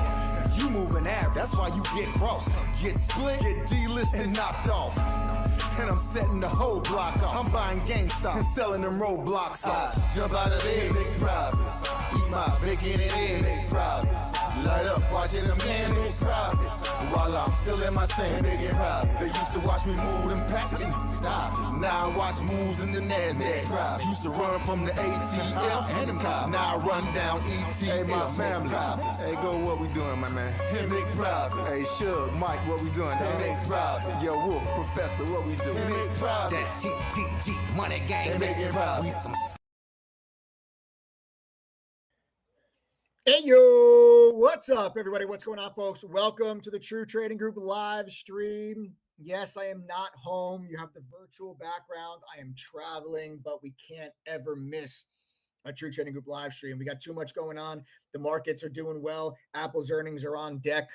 You moving average, that's why you get crossed. Get split, get delisted, and knocked off. And I'm setting the whole block off. I'm buying GameStop and selling them roadblocks off. Jump out of bed, make profits. Eat my bacon and egg, make profits. Light up, watching them candles, profits. While I'm still in my sand, making profits. They used to watch me move them packs and stop. Now I watch moves in the NASDAQ. Profits. Used to run from the ATF and them cops. Now I run down ETL. Hey, my family. Profits. Hey, go, what we doing, my man? Hey, make profits. Hey, Shug, Mike, what we doing? Hey, make profits. Yo, Wolf, Professor, what we doing? Hey, make profits. That TTG money gang, making profits. We some. Hey, yo, what's up, everybody? What's going on, folks? Welcome to the True Trading Group live stream. Yes, I am not home. You have the virtual background. I am traveling, but we can't ever miss a True Trading Group live stream. We got too much going on. The markets are doing well. Apple's earnings are on deck.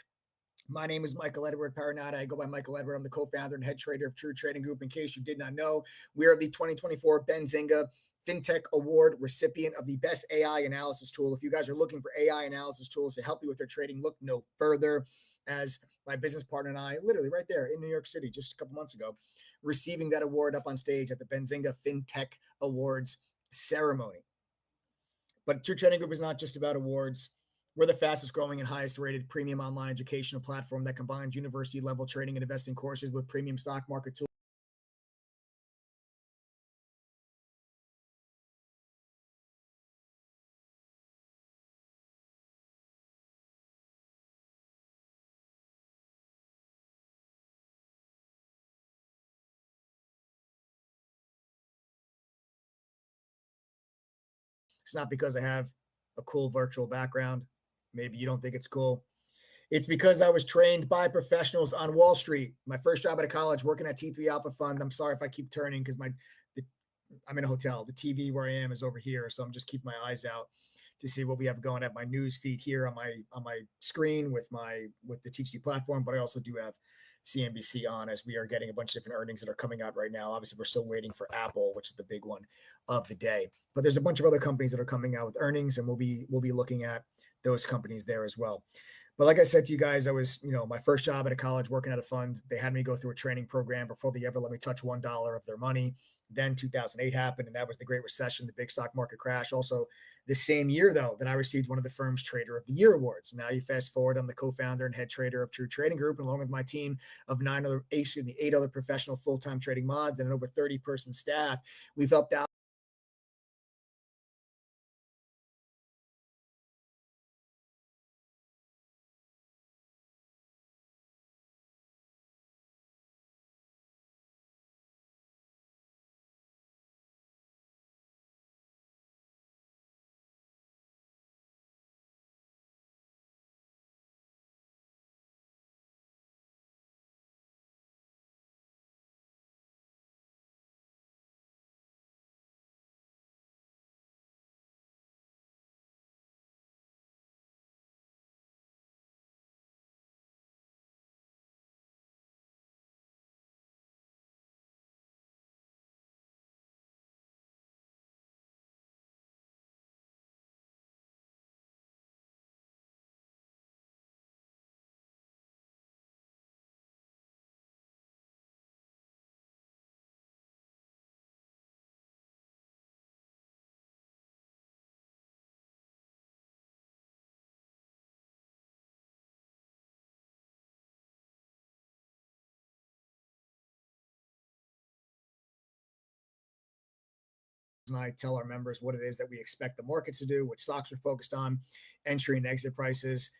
My name is Michael Edward Paranada. I go by Michael Edward. I'm the co-founder and head trader of True Trading Group. In case you did not know, we are the 2024 Benzinga FinTech Award recipient of the best AI analysis tool. If you guys are looking for AI analysis tools to help you with your trading, look no further, as my business partner and I, literally right there in New York City just a couple months ago, receiving that award up on stage at the Benzinga FinTech Awards ceremony. But True Trading Group is not just about awards. We're the fastest growing and highest rated premium online educational platform that combines university level trading and investing courses with premium stock market tools. It's not because I have a cool virtual background. Maybe you don't think it's cool. It's because I was trained by professionals on Wall Street. My first job out of college, working at T3 Alpha Fund. I'm sorry if I keep turning because I'm in a hotel. The TV where I am is over here, so I'm just keeping my eyes out to see what we have going at my news feed here on my screen with the THG platform. But I also do have CNBC on, as we are getting a bunch of different earnings that are coming out right now. Obviously, we're still waiting for Apple, which is the big one of the day. But there's a bunch of other companies that are coming out with earnings, and we'll be looking at those companies there as well. But like I said to you guys, I was, my first job at a college working at a fund. They had me go through a training program before they ever let me touch $1 of their money. Then 2008 happened, and that was the Great Recession, the big stock market crash. Also, the same year, though, that I received one of the firm's Trader of the Year awards. Now you fast forward, I'm the co-founder and head trader of True Trading Group, and along with my team of 8 other professional full-time trading mods and an over 30-person staff, we've helped out and I tell our members what it is that we expect the markets to do, what stocks we're focused on, entry and exit prices.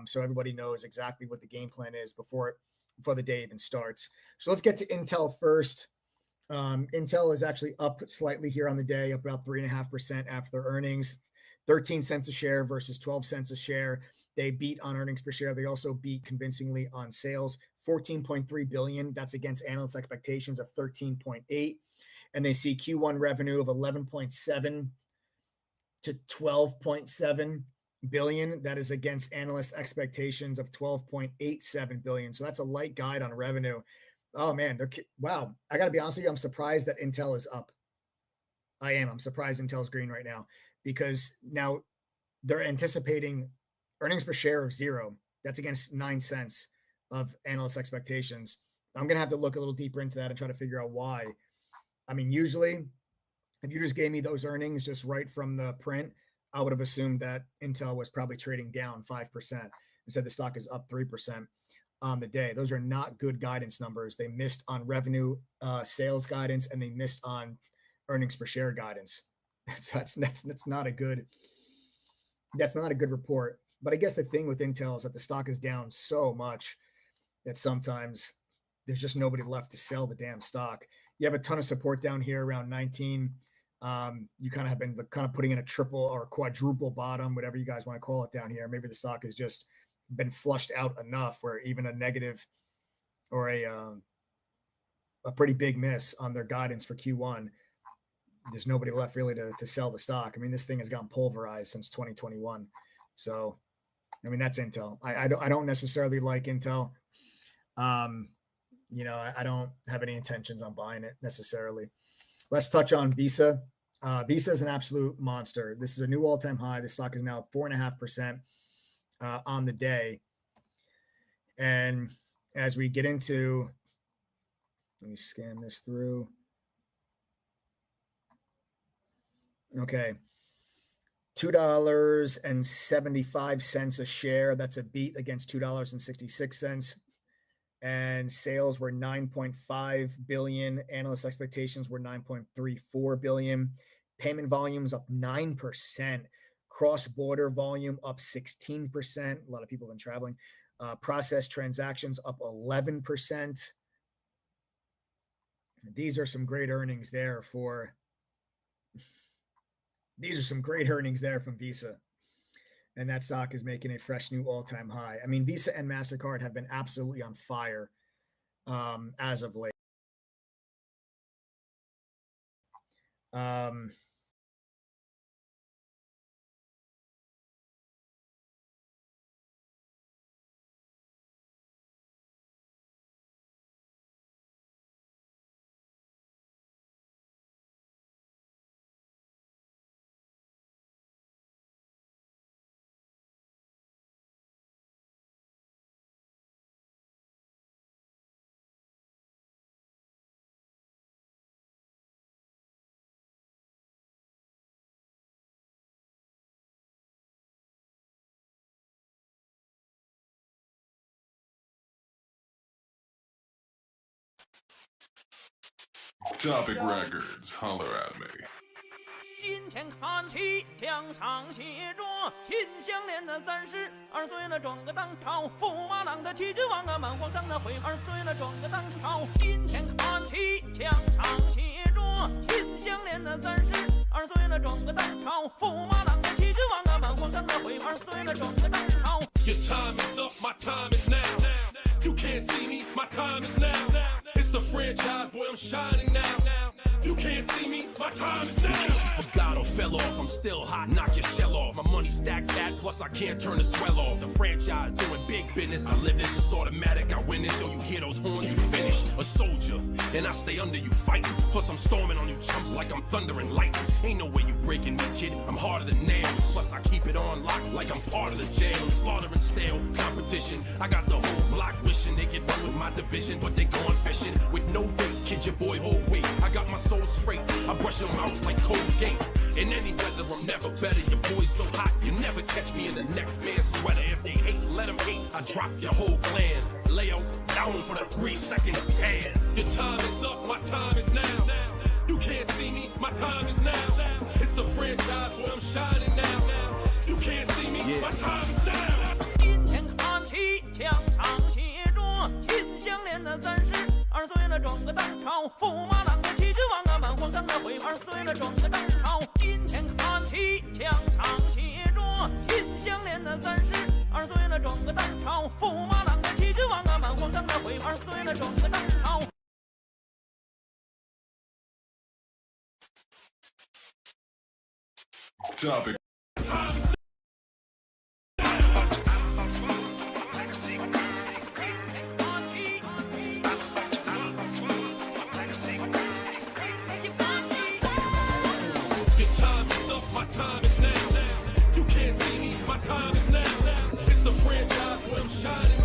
So everybody knows exactly what the game plan is before the day even starts. So let's get to Intel first. Intel is actually up slightly here on the day, up about 3.5% after their earnings. 13 cents a share versus 12 cents a share. They beat on earnings per share. They also beat convincingly on sales. 14.3 billion. That's against analyst expectations of 13.8. And they see Q1 revenue of 11.7 to 12.7 billion. That is against analyst expectations of 12.87 billion. So that's a light guide on revenue. Oh man, wow. I got to be honest with you. I'm surprised that Intel is up. I am. I'm surprised Intel's green right now because now they're anticipating earnings per share of 0. That's against 9 cents of analyst expectations. I'm going to have to look a little deeper into that and try to figure out why. I mean, usually if you just gave me those earnings just right from the print, I would have assumed that Intel was probably trading down 5%. Instead, the stock is up 3% on the day. Those are not good guidance numbers. They missed on revenue, sales guidance, and they missed on earnings per share guidance. So that's not a good. That's not a good report. But I guess the thing with Intel is that the stock is down so much that sometimes there's just nobody left to sell the damn stock. You have a ton of support down here around 19. You kind of have been putting in a triple or quadruple bottom, whatever you guys want to call it down here. Maybe the stock has just been flushed out enough where even a negative or a pretty big miss on their guidance for Q1, there's nobody left really to sell the stock. I mean, this thing has gotten pulverized since 2021. So, I mean, that's Intel. I don't necessarily like Intel. I don't have any intentions on buying it necessarily. Let's touch on Visa. Visa is an absolute monster. This is a new all-time high. The stock is now 4.5% on the day. And as we get into, let me scan this through. Okay. $2.75 a share. That's a beat against $2.66. And sales were 9.5 billion. Analyst expectations were 9.34 billion. Payment volumes up 9%. Cross-border volume up 16%. A lot of people have been traveling. Processed transactions up 11%. These are some great earnings there from Visa. And that stock is making a fresh new all-time high. I mean, Visa and MasterCard have been absolutely on fire as of late. Topic Records, holler at me. 今天看齐墙上写着秦香莲的32岁了，转个当朝，驸马郎的齐君王啊，满皇上的回2岁了，转个当朝。今天看齐墙上写着秦香莲的32岁了，转个当朝，驸马郎的齐君王啊，满皇上的回2岁了，转个当朝。Your time is up, my time is now. You can't see me, my time is now. It's the franchise, boy, I'm shining now. You can't see me, my time is now. In case you forgot or fell off, I'm still hot, knock your shell off. My money stacked fat, plus I can't turn the swell off. The franchise doing big business, I live this, it's automatic, I win it. So you hear those horns, you finish. A soldier, and I stay under you fighting. Plus I'm storming on you chumps like I'm thunder and lightning. Ain't no way you breaking me, kid, I'm harder than nails. Plus I keep it on lock like I'm part of the jail. I'm slaughtering stale competition. I got the whole block wishing they get done with my division, but they going fishing with no bait. Kid, your boy hold weight. I got my soul straight. I brush your mouth like Colgate. In any weather, I'm never better. Your boy's so hot, you never catch me in the next man's sweater. If they hate, let them hate. I drop your whole clan. Lay out down for the 3-second tan. Your time is up, my time is now. You can't see me, my time is now. It's the franchise, boy, I'm shining now. You can't see me, my time is now. 今天看齐墙上写着秦香莲的32岁了，转个当朝，驸马郎的齐君王啊，满皇上的回2岁了，转个当朝。今天看齐墙上写着秦香莲的32岁了，转个当朝，驸马郎的齐君王啊，满皇上的回2岁了，转个当朝。Topic. My time is now. You can't see me, my time is now. It's the franchise, boy, I'm shining